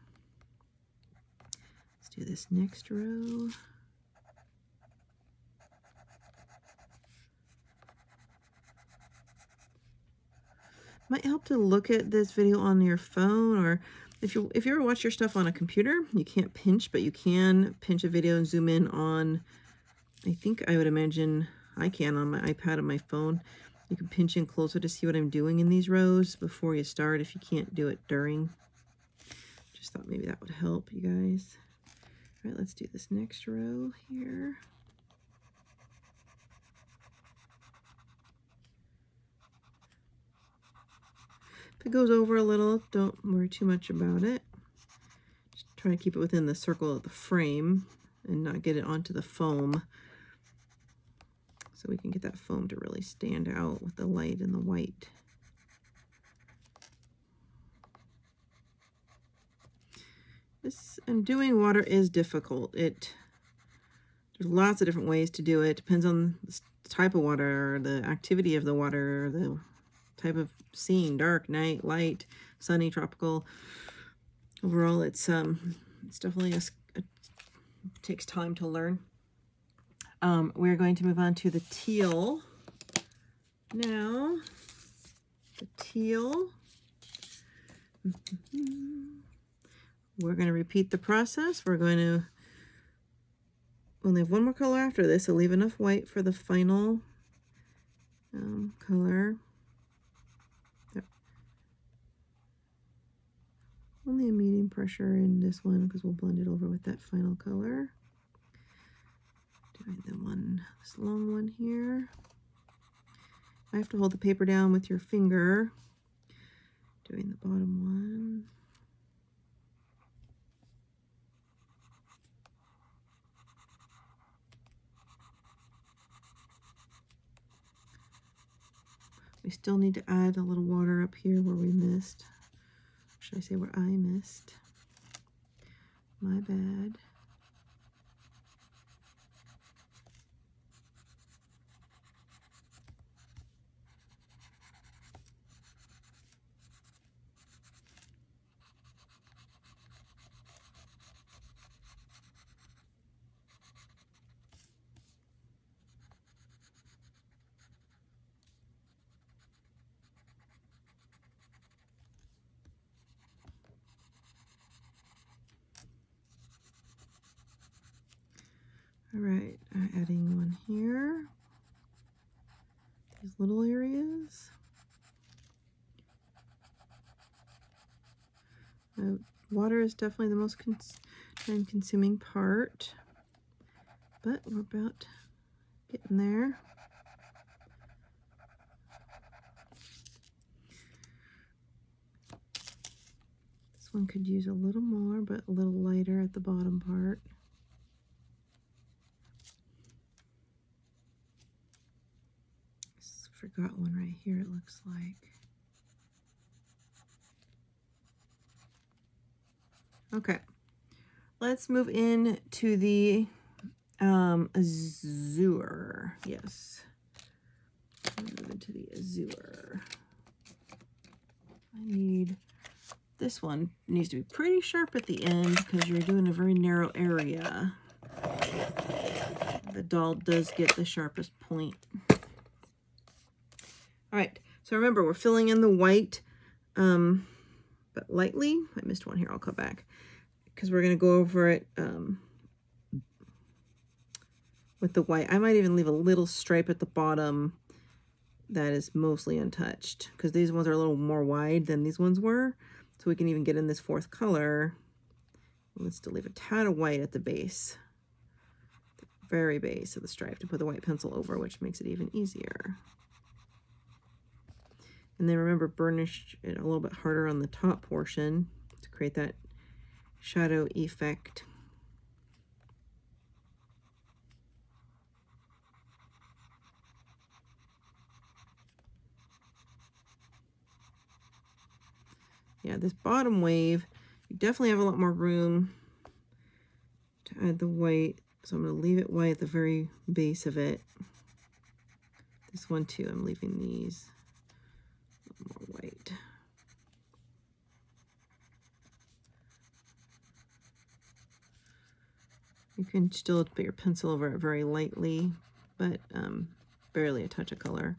Let's do this next row. Might help to look at this video on your phone, or if you ever watch your stuff on a computer, you can't pinch, but you can pinch a video and zoom in on, I think I would imagine I can on my iPad and my phone. You can pinch in closer to see what I'm doing in these rows before you start if you can't do it during. Just thought maybe that would help you guys. All right, let's do this next row here. If it goes over a little, don't worry too much about it. Just try to keep it within the circle of the frame and not get it onto the foam, so we can get that foam to really stand out with the light and the white. And doing water is difficult. There's lots of different ways to do it. Depends on the type of water, the activity of the water, the type of scene, dark, night, light, sunny, tropical. Overall, it's definitely it takes time to learn. We're going to move on to the teal now. The teal. We're going to repeat the process. We're going to only have one more color after this, so leave enough white for the final color. Yep. Only a medium pressure in this one because we'll blend it over with that final color. Doing this long one here. I have to hold the paper down with your finger. Doing the bottom one. We still need to add a little water up here where we missed. Should I say where I missed? My bad. All right, adding one here. These little areas. Water is definitely the most time-consuming part, but we're about getting there. This one could use a little more, but a little lighter at the bottom part. Forgot one right here, it looks like. Okay, let's move in to the azure. Yes, move into the azure. I need this one. Needs to be pretty sharp at the end because you're doing a very narrow area. The doll does get the sharpest point. All right, so remember we're filling in the white, but lightly. I missed one here, I'll come back because we're gonna go over it with the white. I might even leave a little stripe at the bottom that is mostly untouched because these ones are a little more wide than these ones were. So we can even get in this fourth color. Let's still leave a tad of white at the base, the very base of the stripe to put the white pencil over, which makes it even easier. And then remember, burnish it a little bit harder on the top portion to create that shadow effect. Yeah, this bottom wave, you definitely have a lot more room to add the white. So I'm going to leave it white at the very base of it. This one too, I'm leaving these more white. You can still put your pencil over it very lightly, but barely a touch of color.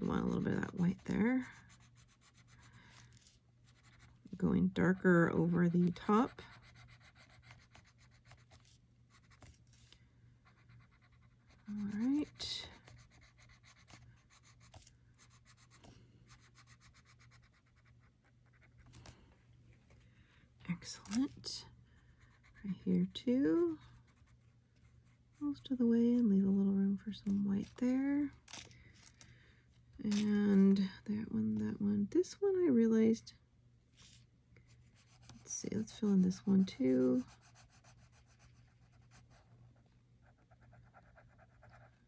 You want a little bit of that white there. Going darker over the top. All right. Excellent. Right here too. Most of the way, and leave a little room for some white there. And that one. This one I realized, let's see, let's fill in this one too.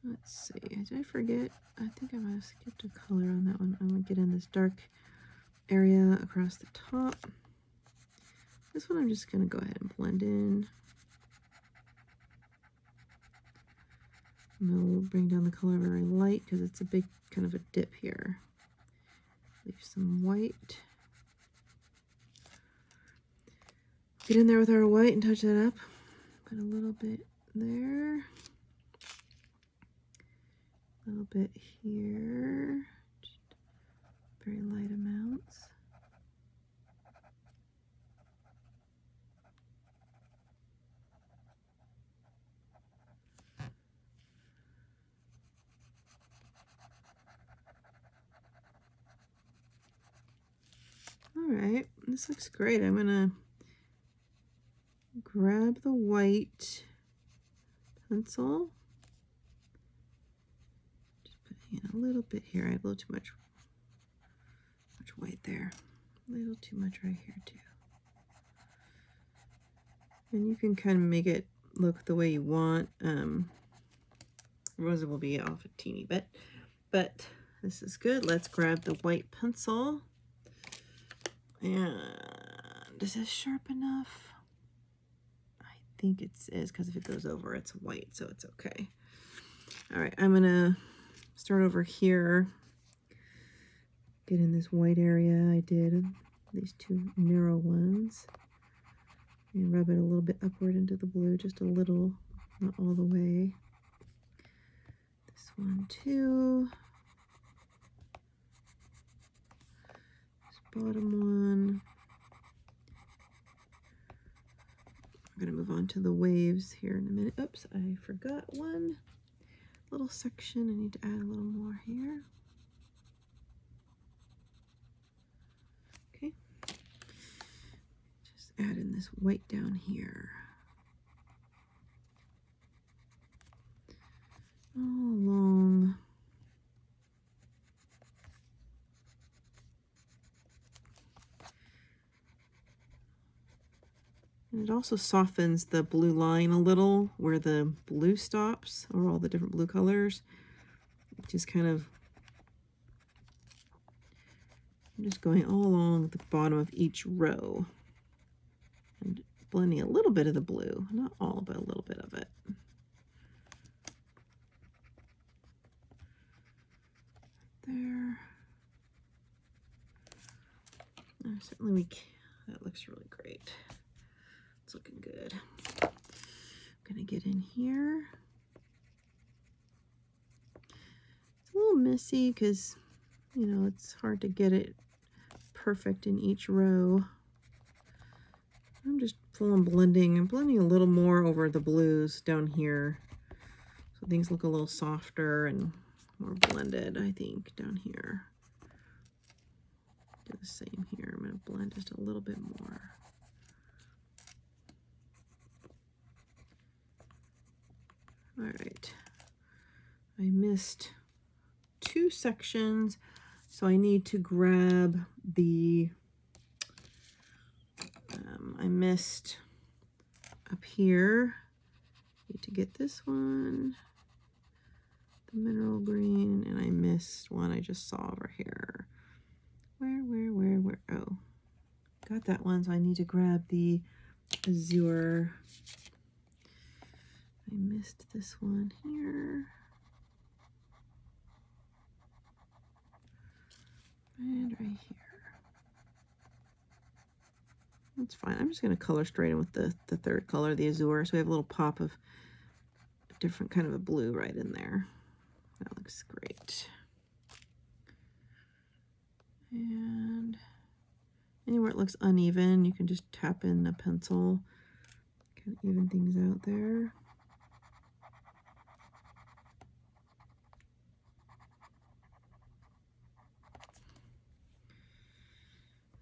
Let's see, did I forget? I think I might have skipped a color on that one. I'm gonna get in this dark area across the top. This one I'm just gonna go ahead and blend in. And we'll bring down the color very light because it's a big kind of a dip here. Leave some white. Get in there with our white and touch that up. Put a little bit there. A little bit here. Just very light amounts. All right, this looks great. I'm gonna grab the white pencil. Just putting in a little bit here. I had a little too much white there. A little too much right here too. And you can kind of make it look the way you want. Rosa will be off a teeny bit, but this is good. Let's grab the white pencil. And is this sharp enough? I think it is, because if it goes over, it's white, so it's okay. All right, I'm gonna start over here. Get in this white area I did, these two narrow ones. And rub it a little bit upward into the blue, just a little, not all the way. This one too. Bottom one. I'm going to move on to the waves here in a minute. Oops, I forgot one little section. I need to add a little more here. Okay. Just add in this white down here. All along. And it also softens the blue line a little where the blue stops, or all the different blue colors. Just kind of, I'm just going all along the bottom of each row and blending a little bit of the blue, not all, but a little bit of it. There. Certainly that looks really great. It's looking good. I'm gonna get in here. It's a little messy because, you know, it's hard to get it perfect in each row. I'm just full on blending. I'm blending a little more over the blues down here, so things look a little softer and more blended, I think, down here. Do the same here. I'm going to blend just a little bit more. All right. I missed two sections, so I need to grab the, I missed up here. Need to get this one, the mineral green, and I missed one I just saw over here. Where? Oh, got that one, so I need to grab the azure. I missed this one here. And right here. That's fine. I'm just going to color straight in with the third color, the azure, so we have a little pop of a different kind of a blue right in there. That looks great. And anywhere it looks uneven, you can just tap in a pencil, kind of even things out there.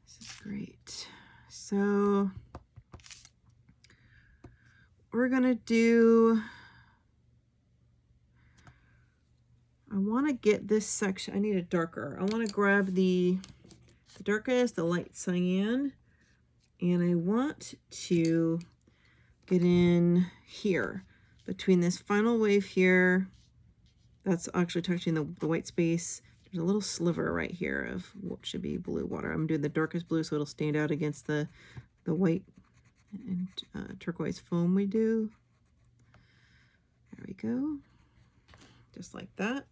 This is great. So we're gonna do, I want to get this section, I need a darker. I want to grab the darkest, the light cyan, and I want to get in here between this final wave here. That's actually touching the white space. There's a little sliver right here of what should be blue water. I'm doing the darkest blue so it'll stand out against the white and turquoise foam we do. There we go. Just like that.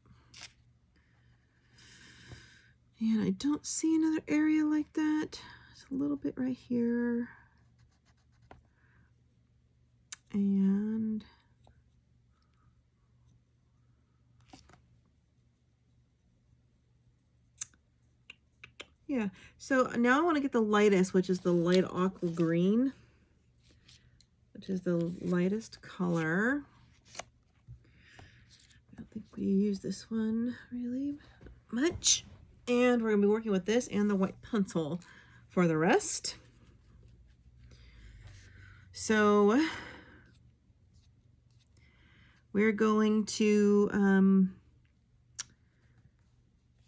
And I don't see another area like that. It's a little bit right here. And yeah, so now I want to get the lightest, which is the light aqua green, which is the lightest color. I don't think we use this one really much. And we're going to be working with this and the white pencil for the rest. So we're going to,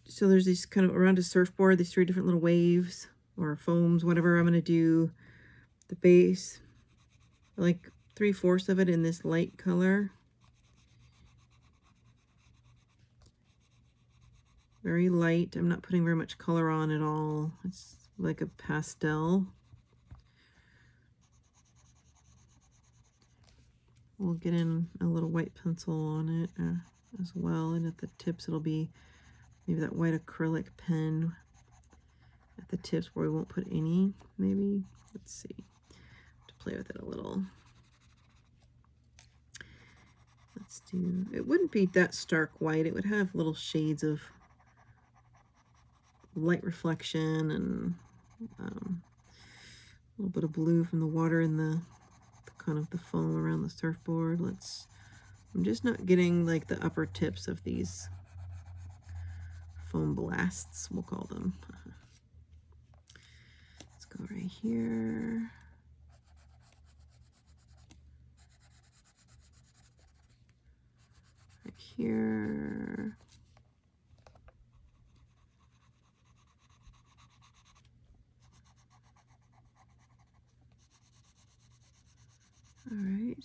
so there's these kind of around a surfboard, these 3 different little waves or foams, whatever. I'm going to do the base, like 3/4 of it in this light color. Very light. I'm not putting very much color on at all. It's like a pastel. We'll get in a little white pencil on it as well. And at the tips, it'll be maybe that white acrylic pen at the tips where we won't put any, maybe. Let's see. To play with it a little. Let's do, it wouldn't be that stark white. It would have little shades of light reflection and a little bit of blue from the water and the kind of the foam around the surfboard. I'm just not getting like the upper tips of these foam blasts, we'll call them. Let's go right here. Right here. All right.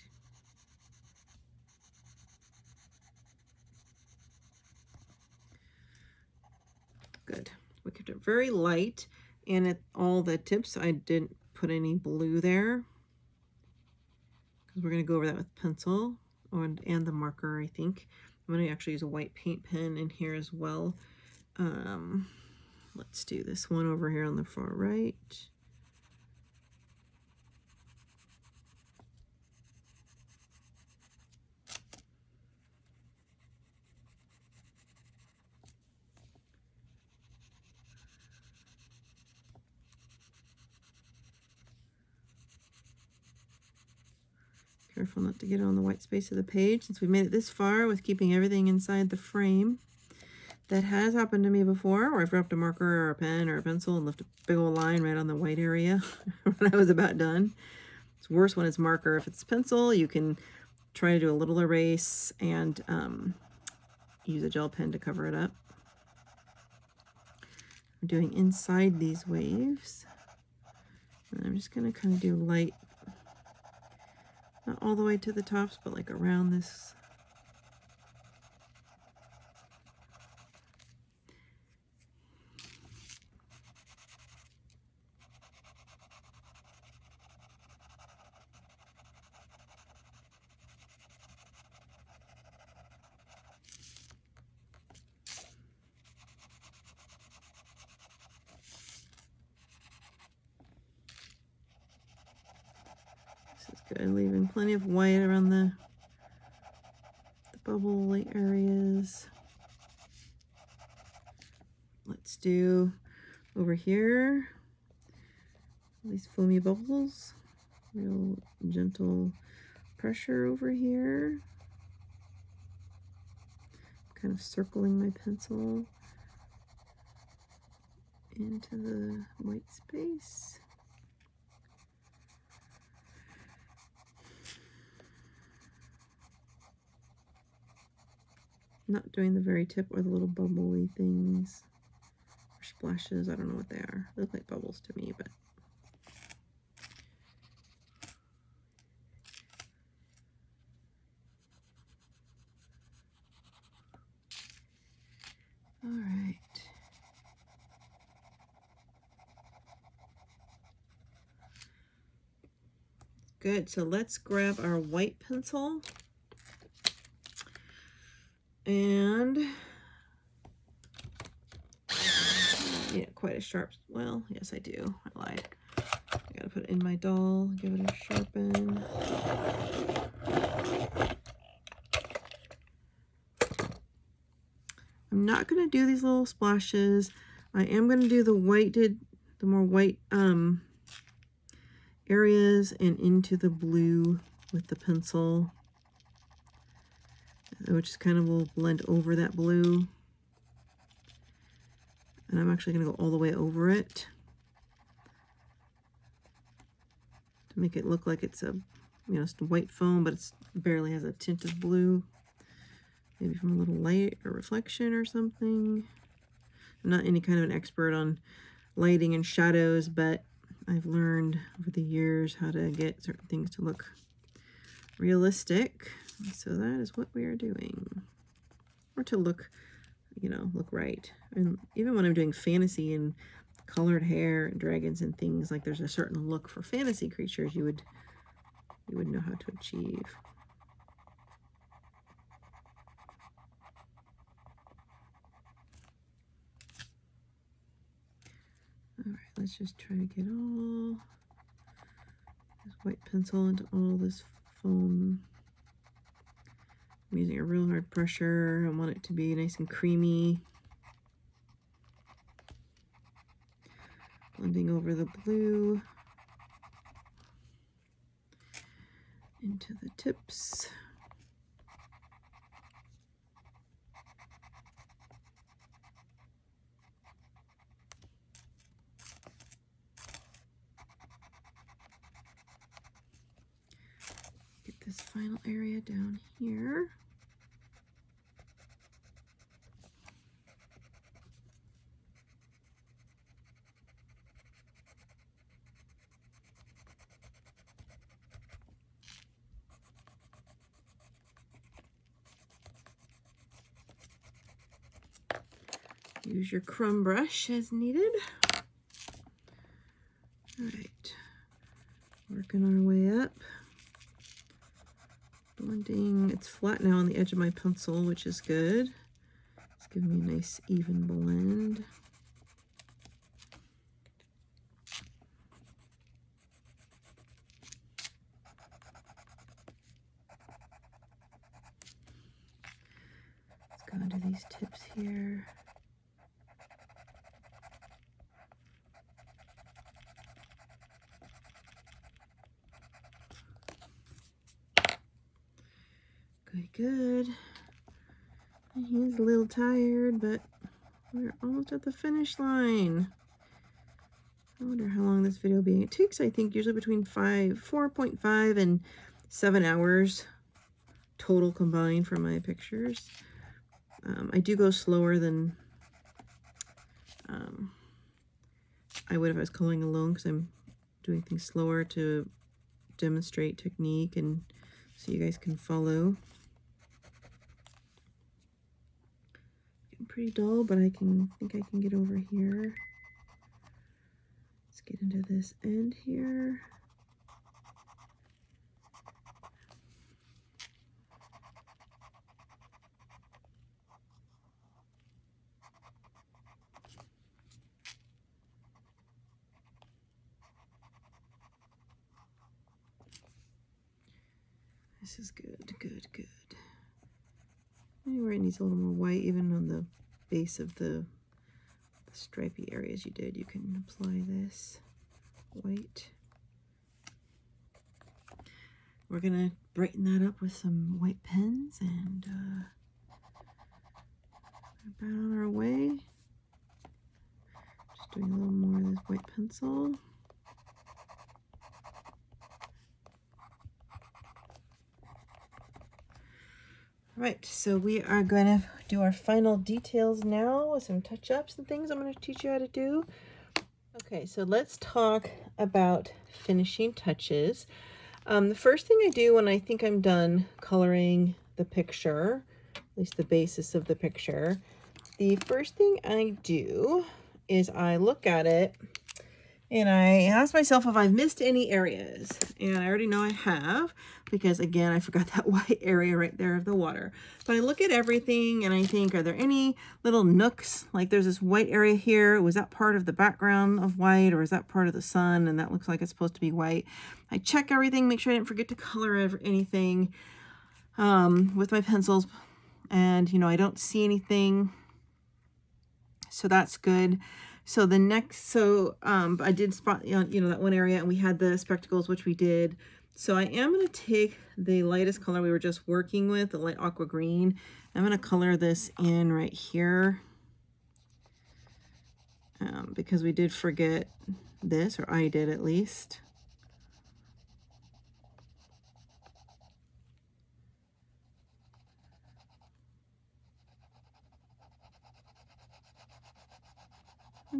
Good. We kept it very light, and at all the tips I didn't put any blue there because we're going to go over that with pencil and the marker. I think I'm going to actually use a white paint pen in here as well. Let's do this one over here on the far right. Careful not to get it on the white space of the page since we made it this far with keeping everything inside the frame. That has happened to me before where I've dropped a marker or a pen or a pencil and left a big old line right on the white area when I was about done. It's worse when it's marker. If it's pencil, you can try to do a little erase and use a gel pen to cover it up. I'm doing inside these waves. And I'm just going to kind of do light, not all the way to the tops, but like around this. Good, leaving plenty of white around the bubbly areas. Let's do over here these foamy bubbles. Real gentle pressure over here. Kind of circling my pencil into the white space. Not doing the very tip or the little bubbly things or splashes. I don't know what they are. They look like bubbles to me, but all right. Good. So let's grab our white pencil and yeah, quite a sharp. Well, yes, I do. I lied. I gotta put it in my doll, give it a sharpen. I'm not gonna do these little splashes. I am gonna do the more white areas and into the blue with the pencil, which is kind of will blend over that blue. And I'm actually going to go all the way over it to make it look like it's a, it's white foam, but it's barely has a tint of blue. Maybe from a little light or reflection or something. I'm not any kind of an expert on lighting and shadows, but I've learned over the years how to get certain things to look realistic. So that is what we are doing. Or to look, look right. And even when I'm doing fantasy and colored hair and dragons and things, like there's a certain look for fantasy creatures you would know how to achieve. All right, let's just try to get all this white pencil into all this foam. I'm using a real hard pressure. I want it to be nice and creamy. Blending over the blue into the tips. Get this final area down here. Use your crumb brush as needed. All right, working our way up. Blending, it's flat now on the edge of my pencil, which is good. It's giving me a nice even blend. Let's go into these tips here. Good. He's a little tired, but we're almost at the finish line. I wonder how long this video will be. It takes, I think, usually between 4.5 and 7 hours total combined for my pictures. I do go slower than I would if I was coloring alone, because I'm doing things slower to demonstrate technique and so you guys can follow. Pretty dull, but I think I can get over here. Let's get into this end here. This is good, good, good. Anywhere it needs a little more white, even on the base of the stripy areas you did, you can apply this white. We're gonna brighten that up with some white pens and about on our way. Just doing a little more of this white pencil. All right, so we are going to do our final details now with some touch-ups and things I'm going to teach you how to do. Okay, so let's talk about finishing touches. The first thing I do when I think I'm done coloring the picture, at least the basis of the picture, the first thing I do is I look at it and I ask myself if I've missed any areas. And I already know I have, because again, I forgot that white area right there of the water. But I look at everything and I think, are there any little nooks? Like there's this white area here. Was that part of the background of white, or is that part of the sun? And that looks like it's supposed to be white. I check everything, make sure I didn't forget to color anything with my pencils. And, you know, I don't see anything. So that's good. So the next, I did spot, you know, that one area, and we had the spectacles, which we did. So I am going to take the lightest color we were just working with, the light aqua green. I'm going to color this in right here. Because we did forget this, or I did at least.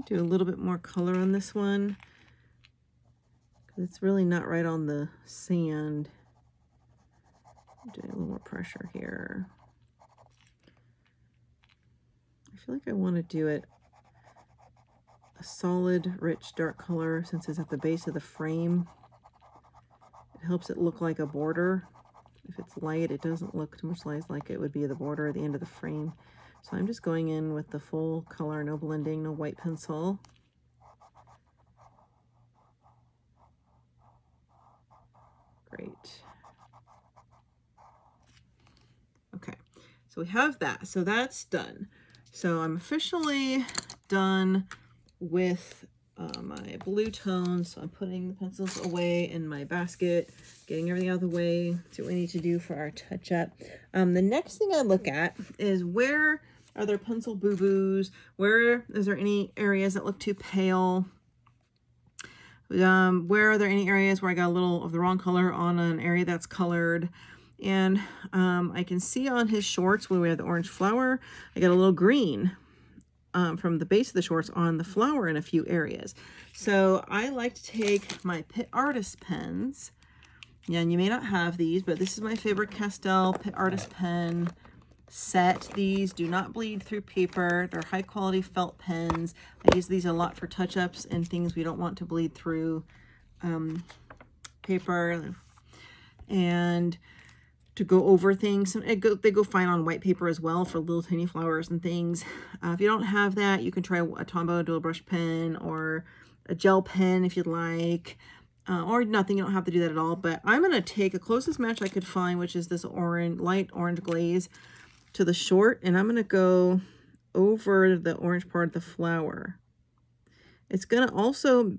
Do a little bit more color on this one, because it's really not right on the sand. Do a little more pressure here. I feel like I want to do it a solid, rich, dark color, since it's at the base of the frame. It helps it look like a border. If it's light, it doesn't look too much like it would be the border at the end of the frame. So I'm just going in with the full color, no blending, no white pencil. Great. Okay, so we have that. So that's done. So I'm officially done with my blue tones. So I'm putting the pencils away in my basket, getting everything out of the way. See what we need to do for our touch-up. The next thing I look at is, where are there pencil boo-boos? Where is there any areas that look too pale? Where are there any areas where I got a little of the wrong color on an area that's colored? And I can see on his shorts, where we have the orange flower, I got a little green from the base of the shorts on the flower in a few areas. So I like to take my Pit Artist pens. Yeah, and you may not have these, but this is my favorite Castell Pit Artist pen set. These do not bleed through paper. They're high quality felt pens. I use these a lot for touch-ups and things we don't want to bleed through paper, and to go over things. They go fine on white paper as well for little tiny flowers and things. If you don't have that, you can try a Tombow dual brush pen or a gel pen if you'd like, or nothing. You don't have to do that at all. But I'm going to take the closest match I could find, which is this orange, light orange glaze, to the short, and I'm going to go over the orange part of the flower. It's going to also,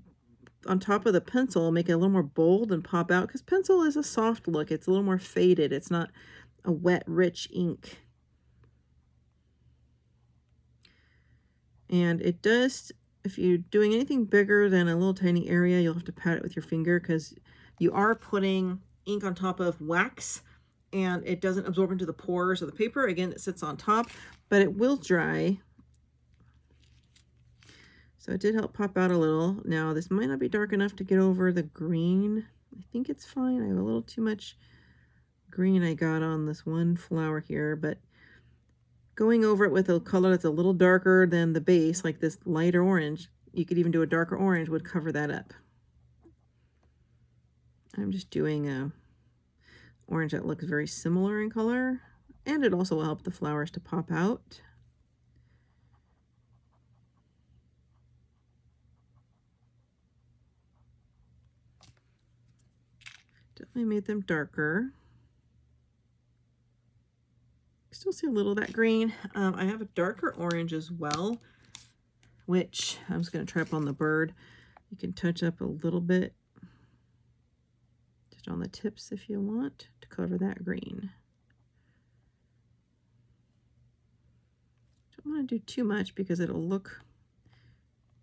on top of the pencil, make it a little more bold and pop out, because pencil is a soft look. It's a little more faded. It's not a wet, rich ink. And it does, if you're doing anything bigger than a little tiny area, you'll have to pat it with your finger, because you are putting ink on top of wax, and it doesn't absorb into the pores of the paper. Again, it sits on top, but it will dry. So it did help pop out a little. Now, this might not be dark enough to get over the green. I think it's fine. I have a little too much green I got on this one flower here, but going over it with a color that's a little darker than the base, like this lighter orange, you could even do a darker orange, would cover that up. I'm just doing a orange that looks very similar in color, and it also will help the flowers to pop out. Definitely made them darker. Still see a little of that green. I have a darker orange as well, which I'm just going to try up on the bird. You can touch up a little bit just on the tips if you want to cover that green. Don't want to do too much because it'll look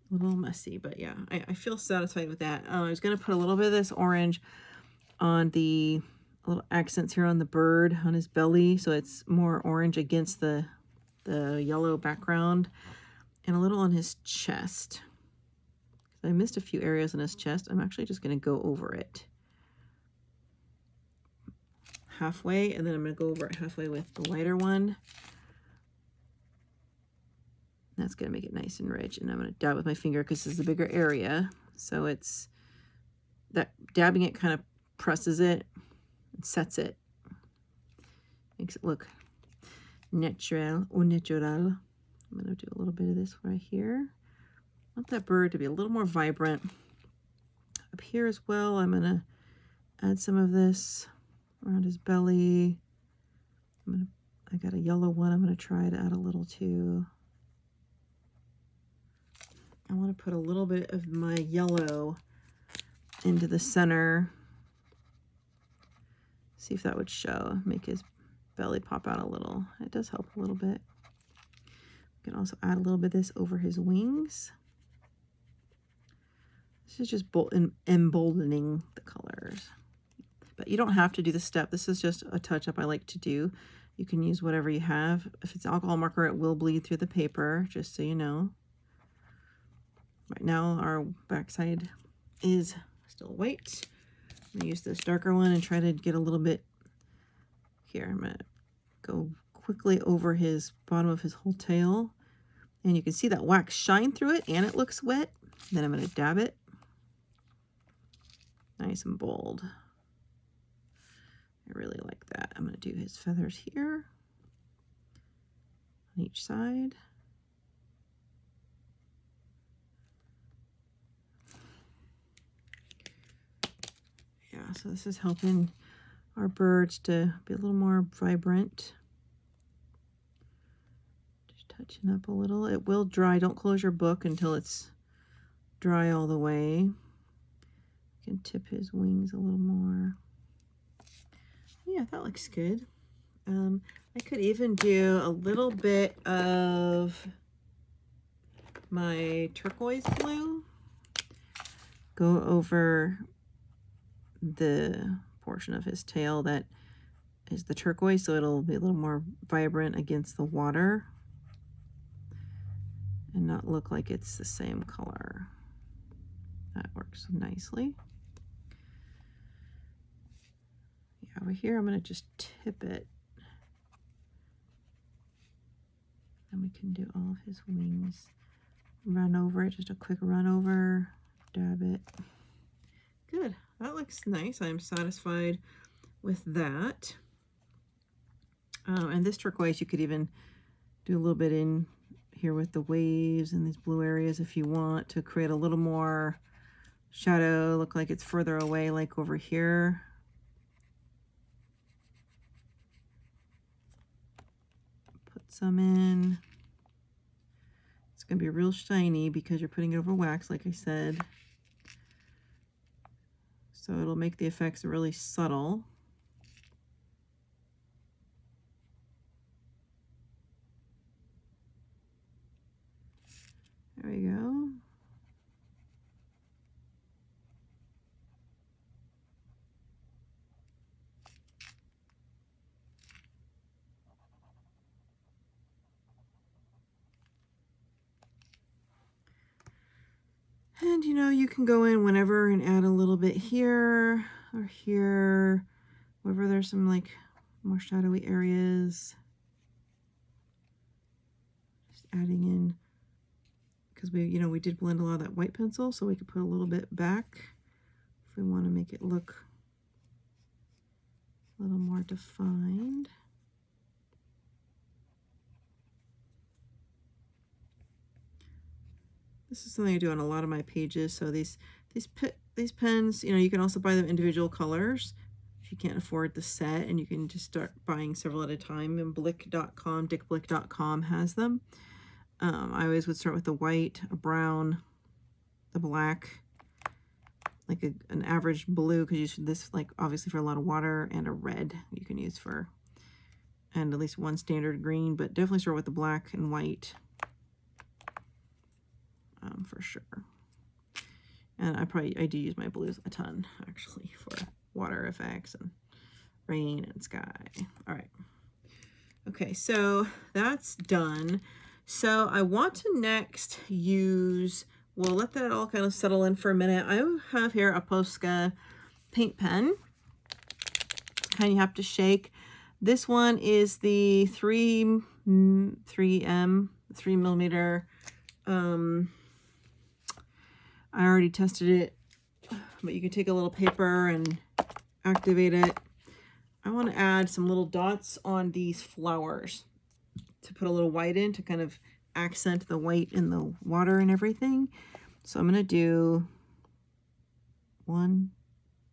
a little messy, but yeah, I feel satisfied with that. I was going to put a little bit of this orange on the little accents here on the bird, on his belly, so it's more orange against the yellow background, and a little on his chest. I missed a few areas in his chest. I'm actually just going to go over it halfway, and then I'm going to go over it halfway with the lighter one. That's going to make it nice and rich, and I'm going to dab with my finger because this is a bigger area, so it's that dabbing it kind of presses it and sets it, makes it look natural or natural. I'm going to do a little bit of this right here. I want that bird to be a little more vibrant. Up here as well, I'm going to add some of this around his belly. I got a yellow one. I'm going to try to add a little too. I want to put a little bit of my yellow into the center. See if that would show, make his belly pop out a little. It does help a little bit. You can also add a little bit of this over his wings. This is just emboldening the colors. But you don't have to do the step. This is just a touch-up I like to do. You can use whatever you have. If it's alcohol marker, it will bleed through the paper, just so you know. Right now, our backside is still white. I'm gonna use this darker one and try to get a little bit here. I'm gonna go quickly over his bottom of his whole tail. And you can see that wax shine through it and it looks wet. Then I'm gonna dab it. Nice and bold. I really like that. I'm gonna do his feathers here on each side. Yeah, so this is helping our birds to be a little more vibrant. Just touching up a little. It will dry. Don't close your book until it's dry all the way. You can tip his wings a little more. Yeah, that looks good. I could even do a little bit of my turquoise blue. Go over the portion of his tail that is the turquoise, so it'll be a little more vibrant against the water and not look like it's the same color. That works nicely. Yeah, over here I'm going to just tip it, and we can do all of his wings. Run over it, just a quick run over, dab it. Good. That looks nice. I'm satisfied with that. And this turquoise, you could even do a little bit in here with the waves and these blue areas if you want to create a little more shadow, look like it's further away, like over here. Put some in. It's going to be real shiny because you're putting it over wax, like I said. So it'll make the effects really subtle. There we go. And you know, you can go in whenever and add a little bit here or here, wherever there's some like more shadowy areas. Just adding in, because we did blend a lot of that white pencil, so we could put a little bit back if we want to make it look a little more defined. This is something I do on a lot of my pages. So these pens, you can also buy them individual colors if you can't afford the set, and you can just start buying several at a time. And Blick.com, dickblick.com has them. I always would start with the white, a brown, the black, like an average blue, because you should this like obviously for a lot of water, and a red you can use for, and at least one standard green, but definitely start with the black and white. For sure. And I do use my blues a ton actually for water effects and rain and sky. All right. Okay, so that's done. So I want to next use, we'll let that all kind of settle in for a minute. I have here a Posca paint pen. Kind of have to shake. This one is the 3 millimeter. I already tested it, but you can take a little paper and activate it. I want to add some little dots on these flowers to put a little white in to kind of accent the white in the water and everything. So I'm going to do 1,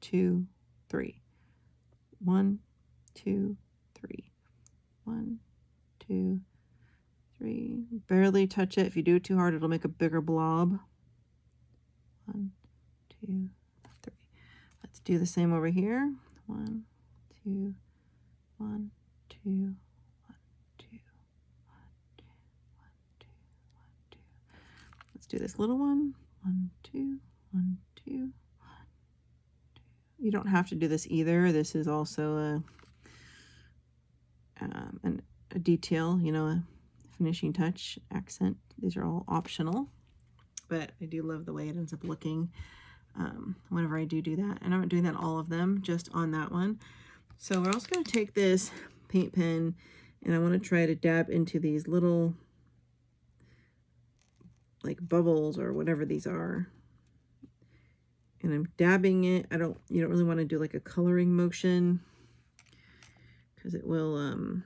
2, 3. 1, 2, 3. 1, 2, 3. Barely touch it. If you do it too hard, it'll make a bigger blob. 1, 2, 3. Let's do the same over here. 1, 2, 1, 2, 1, 2, 1, 2, 1, 2, 1, 2. Let's do this little one. 1, 2, 1, 2, 1, 2. You don't have to do this either. This is also a detail, you know, a finishing touch, accent. These are all optional, but I do love the way it ends up looking whenever I do that. And I'm not doing that all of them, just on that one. So we're also going to take this paint pen and I want to try to dab into these little like bubbles or whatever these are. And I'm dabbing it. You don't really want to do like a coloring motion because it will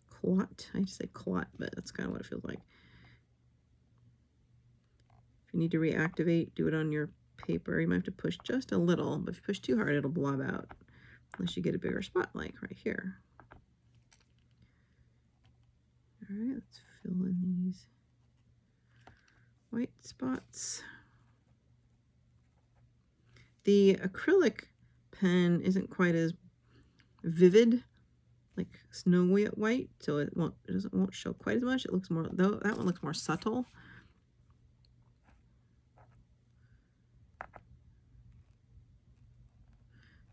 clot. I just say clot, but that's kind of what it feels like. If you need to reactivate, do it on your paper. You might have to push just a little, but if you push too hard, it'll blob out. Unless you get a bigger spot like right here. All right, let's fill in these white spots. The acrylic pen isn't quite as vivid, like snowy white, so it won't show quite as much. It looks more, though that one looks more subtle.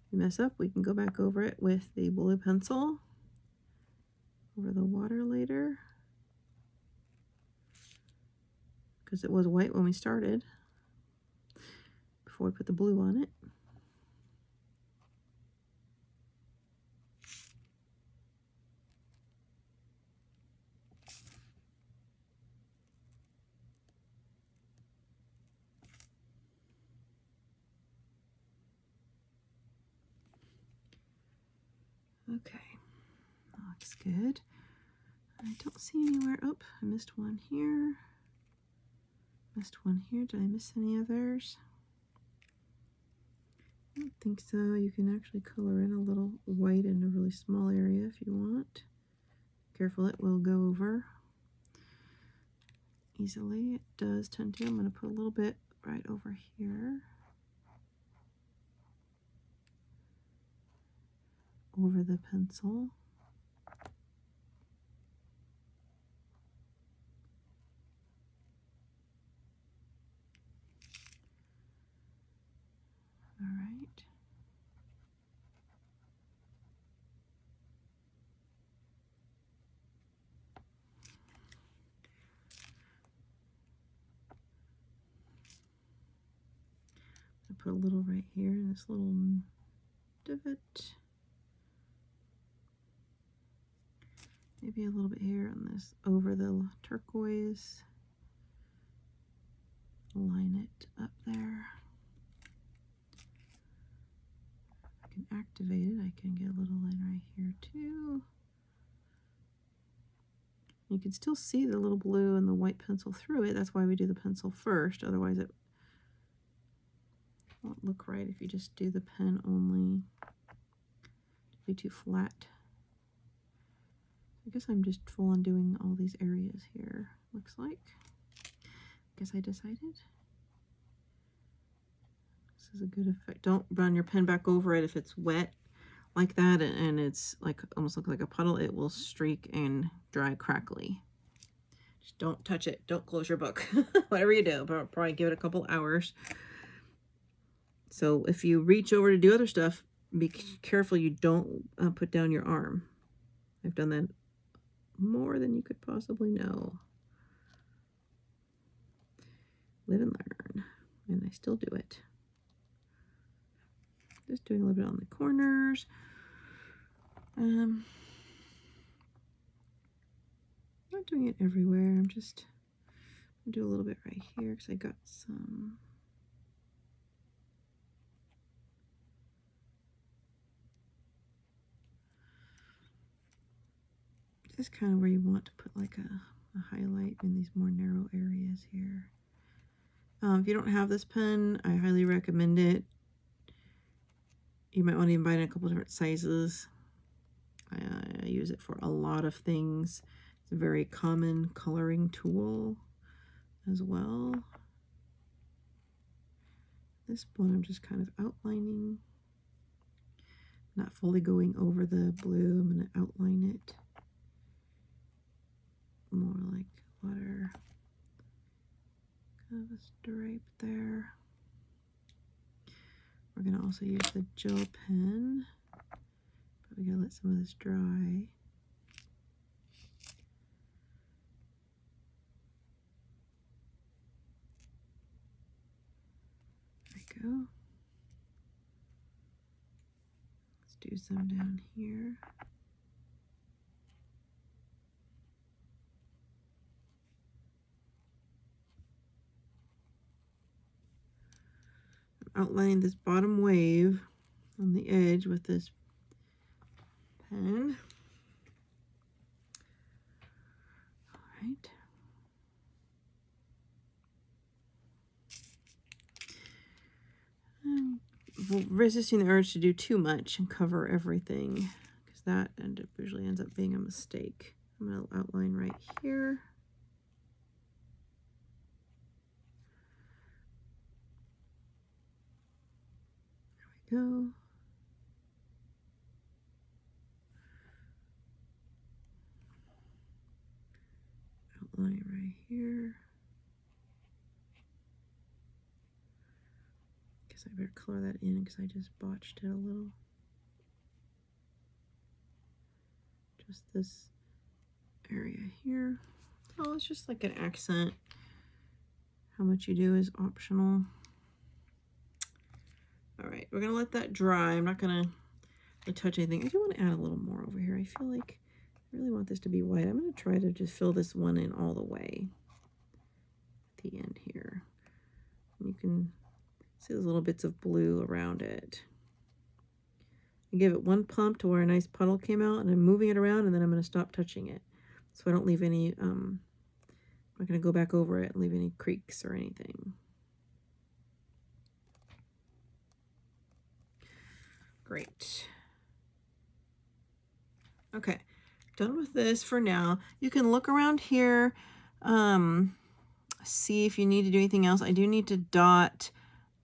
If you mess up, we can go back over it with the blue pencil over the water later, because it was white when we started before we put the blue on it. Okay, looks good. I don't see anywhere. Oh, I missed one here. Missed one here. Did I miss any others? I don't think so. You can actually color in a little white in a really small area if you want. Careful, it will go over easily. It does tend to. I'm going to put a little bit right over here. Over the pencil. All right. I put a little right here in this little divot. Maybe a little bit here on this over the turquoise. Line it up there. If I can activate it, I can get a little line right here too. You can still see the little blue and the white pencil through it. That's why we do the pencil first. Otherwise it won't look right if you just do the pen only. It'll be too flat. I guess I'm just full on doing all these areas here, looks like. Guess I decided. This is a good effect. Don't run your pen back over it if it's wet like that and it's like almost look like a puddle. It will streak and dry crackly. Just don't touch it. Don't close your book. Whatever you do, but probably give it a couple hours. So if you reach over to do other stuff, be careful you don't put down your arm. I've done that more than you could possibly know. Live and learn. And I still do it. Just doing a little bit on the corners. Not doing it everywhere. I'm just gonna do a little bit right here because I got some. This is kind of where you want to put like a highlight in these more narrow areas here. If you don't have this pen, I highly recommend it. You might want to even buy it in a couple different sizes. I use it for a lot of things. It's a very common coloring tool as well. This one I'm just kind of outlining, not fully going over the blue. I'm going to outline it more like water, kind of a stripe there. We're going to also use the gel pen, but we got to let some of this dry. There we go. Let's do some down here. Outlining this bottom wave on the edge with this pen. All right. Resisting the urge to do too much and cover everything, because that usually ends up being a mistake. I'm going to outline right here. There we go. Outline right here. Guess I better color that in because I just botched it a little. Just this area here. Oh, it's just like an accent. How much you do is optional. All right, we're gonna let that dry. I'm not gonna touch anything. I do want to add a little more over here. I feel like I really want this to be white. I'm gonna try to just fill this one in all the way at the end here. And you can see those little bits of blue around it. I give it one pump to where a nice puddle came out, and I'm moving it around, and then I'm going to stop touching it, so I don't leave any. I'm not going to go back over it and leave any creaks or anything. Great. Okay, done with this for now. You can look around here, see if you need to do anything else. I do need to dot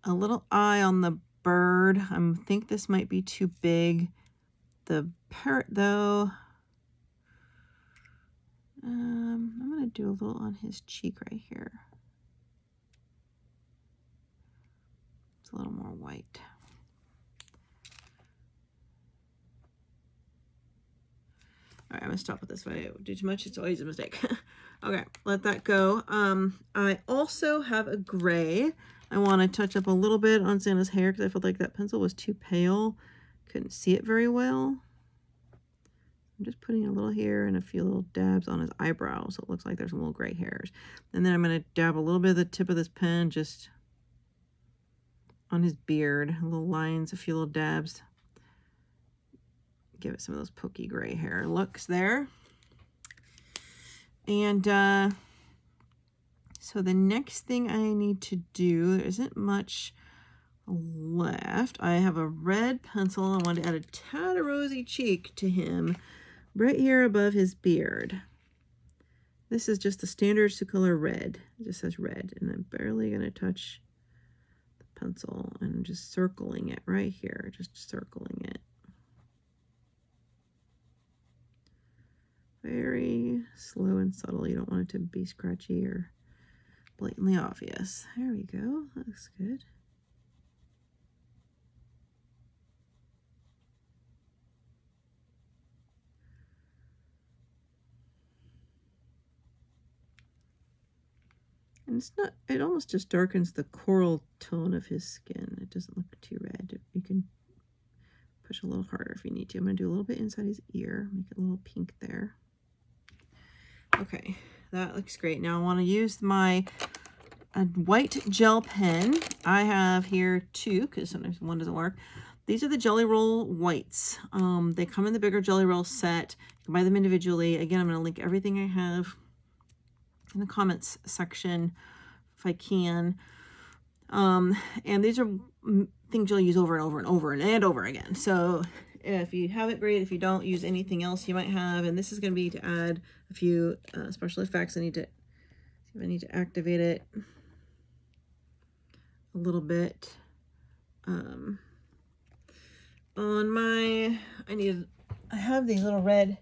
a little eye on the bird. I think this might be too big. The parrot, though, I'm going to do a little on his cheek right here. It's a little more white. All right, I'm going to stop with this. If I do too much, it's always a mistake. Okay, let that go. I also have a gray. I want to touch up a little bit on Santa's hair because I felt like that pencil was too pale. Couldn't see it very well. I'm just putting a little here and a few little dabs on his eyebrow so it looks like there's some little gray hairs. And then I'm going to dab a little bit of the tip of this pen just on his beard. Little lines, a few little dabs. Give it some of those pokey gray hair looks there. And so the next thing I need to do, there isn't much left. I have a red pencil. I want to add a tad of rosy cheek to him right here above his beard. This is just a standard Soucolor red. It just says red, and I'm barely going to touch the pencil. I'm just circling it right here, just circling it. Very slow and subtle. You don't want it to be scratchy or blatantly obvious. There we go. That looks good. And it's not, it almost just darkens the coral tone of his skin. It doesn't look too red. You can push a little harder if you need to. I'm going to do a little bit inside his ear, make it a little pink there. Okay, that looks great. Now I want to use my white gel pen. I have here two, because sometimes one doesn't work. These are the Jelly Roll whites. They come in the bigger Jelly Roll set. You can buy them individually. Again, I'm going to link everything I have in the comments section if I can. And these are things you'll use over and over and over and over again. So if you have it, great. If you don't, use anything else you might have. And this is going to be to add a few special effects. I need to see if I need to activate it a little bit. On my, I have these little red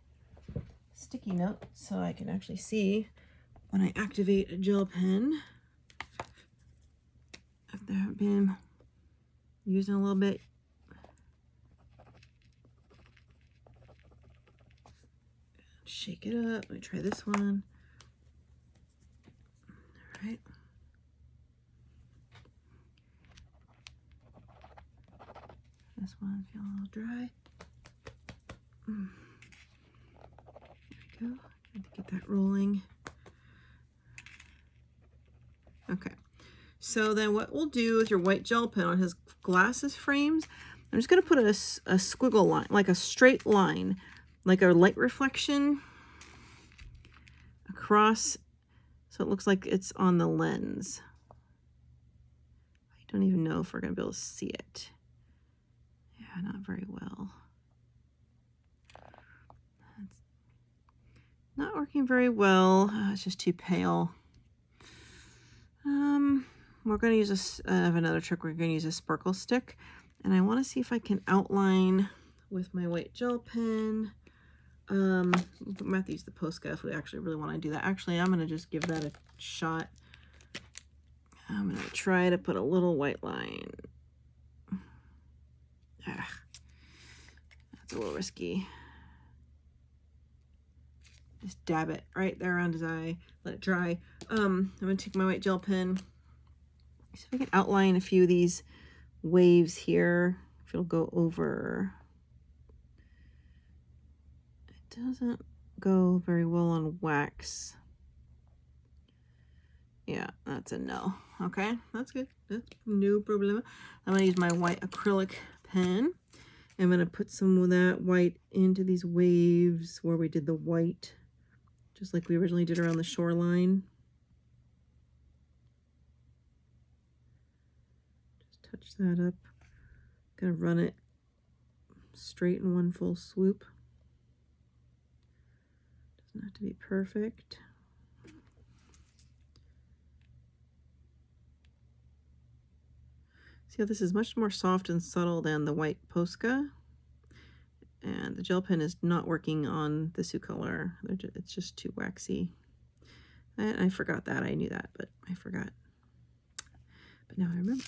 sticky notes so I can actually see when I activate a gel pen if they have been using a little bit. Shake it up. Let me try this one. All right. This one feels a little dry. There we go. Got to get that rolling. Okay. So then what we'll do with your white gel pen on his glasses frames, I'm just going to put a squiggle line, like a straight line, like a light reflection across, so it looks like it's on the lens. I don't even know if we're going to be able to see it. Yeah, not very well. It's not working very well. It's just too pale. We're going to use I have another trick. We're going to use a sparkle stick, and I want to see if I can outline with my white gel pen. We might have to use the Posca if we actually really want to do that. Actually, I'm going to just give that a shot. I'm going to try to put a little white line. That's a little risky. Just dab it right there around his eye. Let it dry. I'm going to take my white gel pen. See if I can outline a few of these waves here. If it'll go over. It doesn't go very well on wax. Yeah, that's a no. Okay, that's good. That's no problem. I'm going to use my white acrylic pen. I'm going to put some of that white into these waves where we did the white, just like we originally did around the shoreline. Just touch that up. Gonna run it straight in one full swoop. Doesn't have to be perfect. See how this is much more soft and subtle than the white Posca. And the gel pen is not working on the Soucolor. It's just too waxy. I forgot that. I knew that, but I forgot. But now I remember.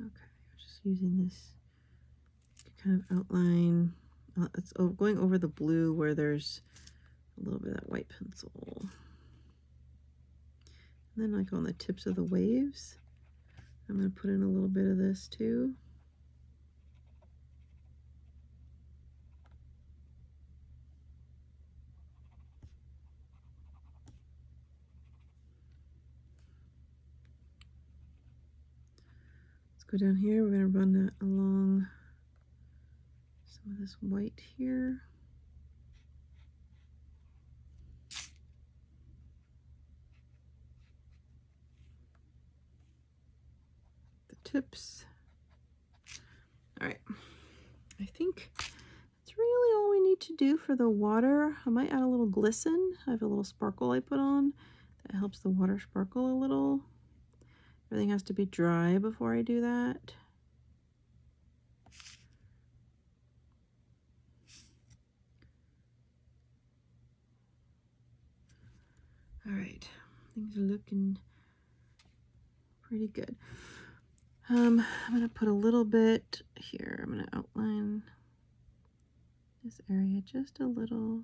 Okay, I'm just using this to kind of outline. It's going over the blue where there's a little bit of that white pencil. And then like on the tips of the waves, I'm going to put in a little bit of this too. Let's go down here. We're going to run that along some of this white here. Tips. All right, I think that's really all we need to do for the water. I might add a little glisten. I have a little sparkle I put on that helps the water sparkle a little. Everything has to be dry before I do that. All right, things are looking pretty good. I'm going to put a little bit here. I'm going to outline this area just a little.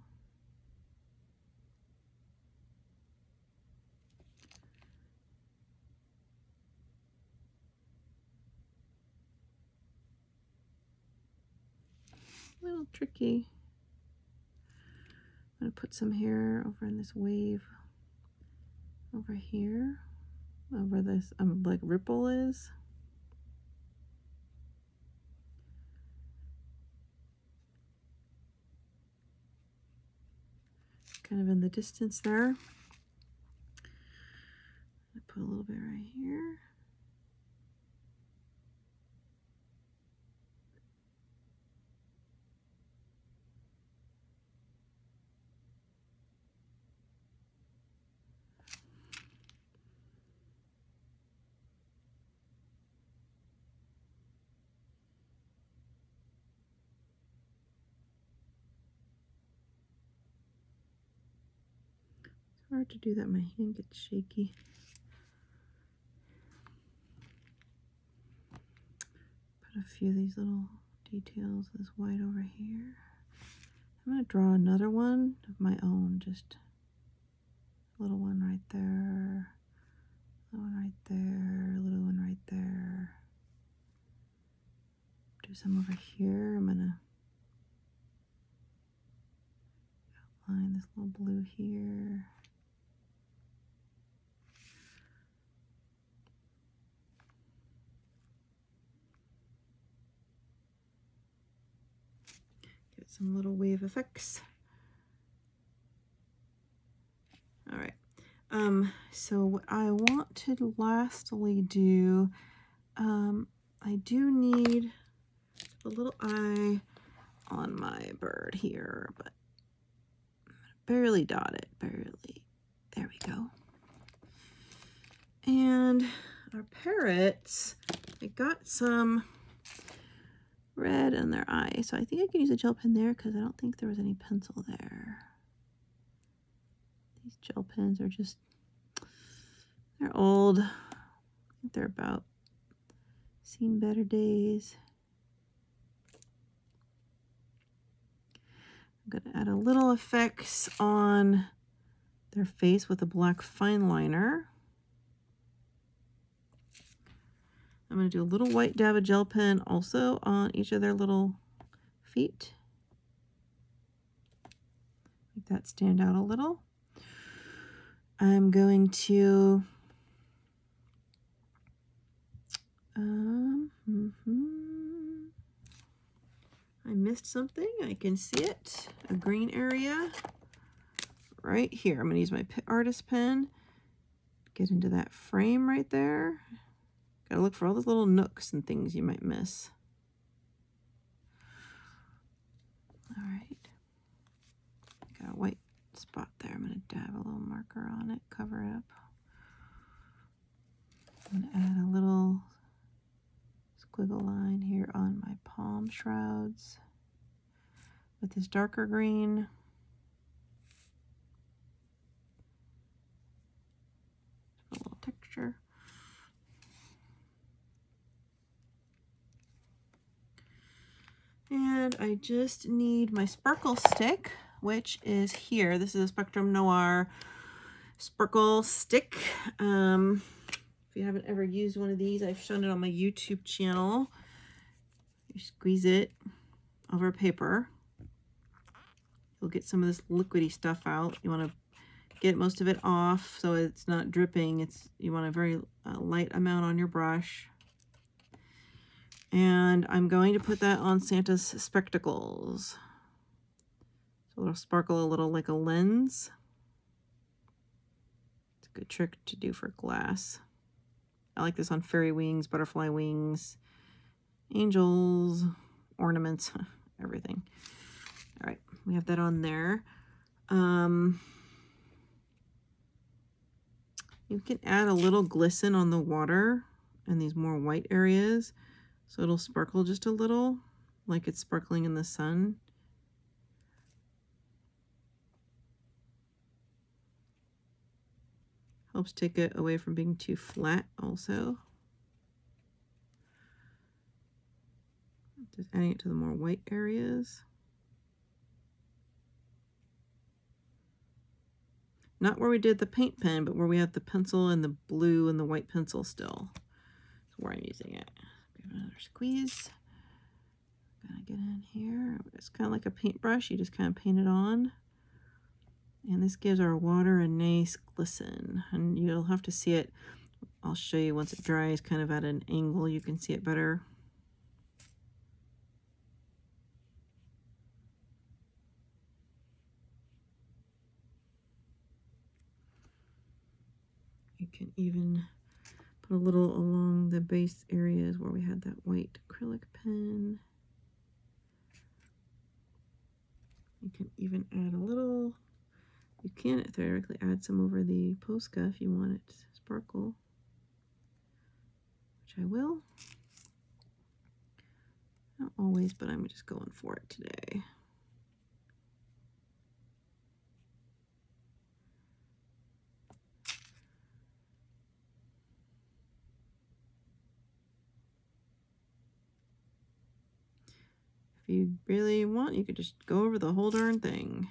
a little tricky. I'm going to put some here over in this wave over here, over this like ripple is. Kind of in the distance there. I put a little bit right here. It's hard to do that, my hand gets shaky. Put a few of these little details of this white over here. I'm going to draw another one of my own, just a little one right there, a little one right there, a little one right there. Do some over here. I'm going to outline this little blue here. Get some little wave effects. All right. So what I want to lastly do, I do need a little eye on my bird here, but I'm gonna barely dot it, barely. There we go. And our parrots, I got some red in their eye, so I think I can use a gel pen there because I don't think there was any pencil there. These gel pens are just, they're old. I think they're about seen better days. I'm going to add a little effects on their face with a black fine liner. I'm going to do a little white dab of gel pen also on each of their little feet. Make that stand out a little. I'm going to I missed something. I can see it. A green area right here. I'm going to use my artist pen. Get into that frame right there. Gotta look for all those little nooks and things you might miss. All right. Got a white spot there. I'm going to dab a little marker on it, cover it up. I'm going to add a little squiggle line here on my palm shrouds with this darker green. A little texture. And I just need my sparkle stick, which is here. This is a Spectrum Noir sparkle stick. If you haven't ever used one of these, I've shown it on my YouTube channel. You squeeze it over paper. You'll get some of this liquidy stuff out. You want to get most of it off so it's not dripping. You want a very light amount on your brush. And I'm going to put that on Santa's spectacles. So it'll sparkle a little like a lens. It's a good trick to do for glass. I like this on fairy wings, butterfly wings, angels, ornaments, everything. All right, we have that on there. You can add a little glisten on the water and these more white areas. So it'll sparkle just a little, like it's sparkling in the sun. Helps take it away from being too flat also. Just adding it to the more white areas. Not where we did the paint pen, but where we have the pencil and the blue and the white pencil still. That's where I'm using it. Give it another squeeze. Gonna get in here. It's kind of like a paintbrush. You just kind of paint it on. And this gives our water a nice glisten. And you'll have to see it. I'll show you once it dries, kind of at an angle. You can see it better. You can even put a little along the base areas where we had that white acrylic pen. You can even add a little, you can theoretically add some over the Posca if you want it to sparkle, which I will. Not always, but I'm just going for it today. If you really want, you could just go over the whole darn thing.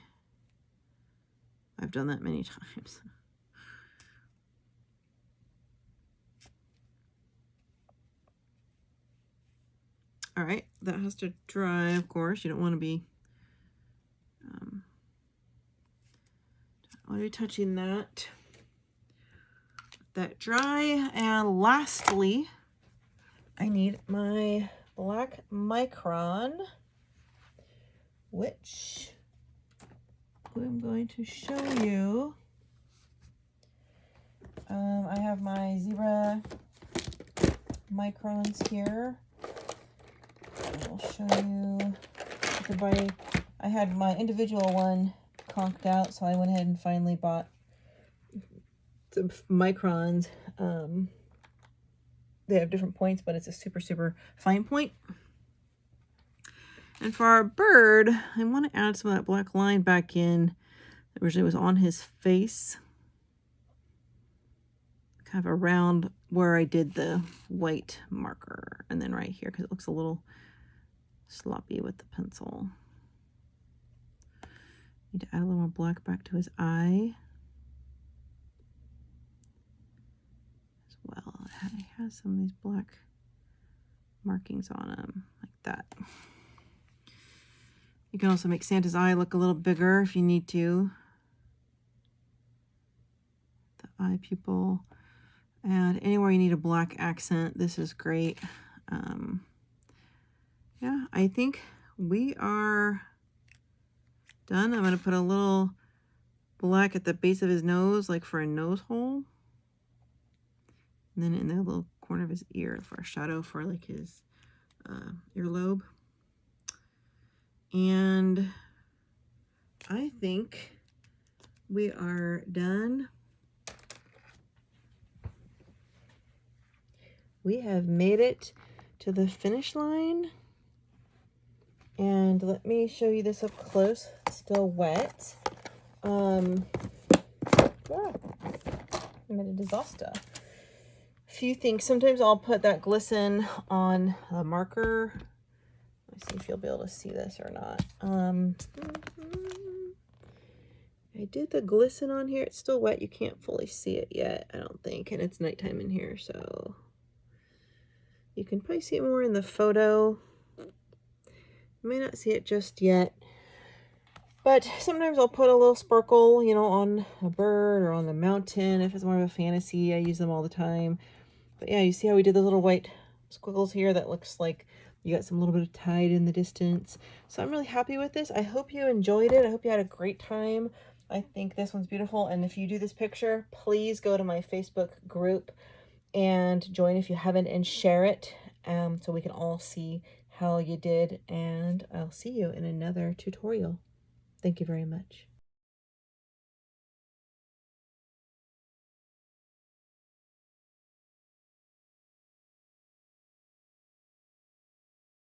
I've done that many times. All right, that has to dry, of course. You don't want to be touching that. Let that dry. And lastly, I need my black micron, which I'm going to show you. I have my zebra microns here. I'll show you. I had my individual one conked out, so I went ahead and finally bought some microns. They have different points, but it's a super, super fine point. And for our bird, I want to add some of that black line back in. That originally was on his face. Kind of around where I did the white marker. And then right here, because it looks a little sloppy with the pencil. Need to add a little more black back to his eye as well. He has some of these black markings on him like that. You can also make Santa's eye look a little bigger if you need to. The eye pupil. And anywhere you need a black accent, this is great. Yeah, I think we are done. I'm going to put a little black at the base of his nose, like for a nose hole. And then in the little corner of his ear for a shadow for like his earlobe. And I think we are done. We have made it to the finish line. And let me show you this up close. It's still wet. Yeah, I made a disaster. A few things. Sometimes I'll put that glisten on a marker. Let's see if you'll be able to see this or not. I did the glisten on here. It's still wet. You can't fully see it yet, I don't think. And it's nighttime in here, so you can probably see it more in the photo. You may not see it just yet. But sometimes I'll put a little sparkle, you know, on a bird or on the mountain. If it's more of a fantasy, I use them all the time. But yeah, you see how we did the little white squiggles here? That looks like you got some little bit of tide in the distance. So I'm really happy with this. I hope you enjoyed it. I hope you had a great time. I think this one's beautiful. And if you do this picture, please go to my Facebook group and join if you haven't, and share it so we can all see how you did. And I'll see you in another tutorial. Thank you very much.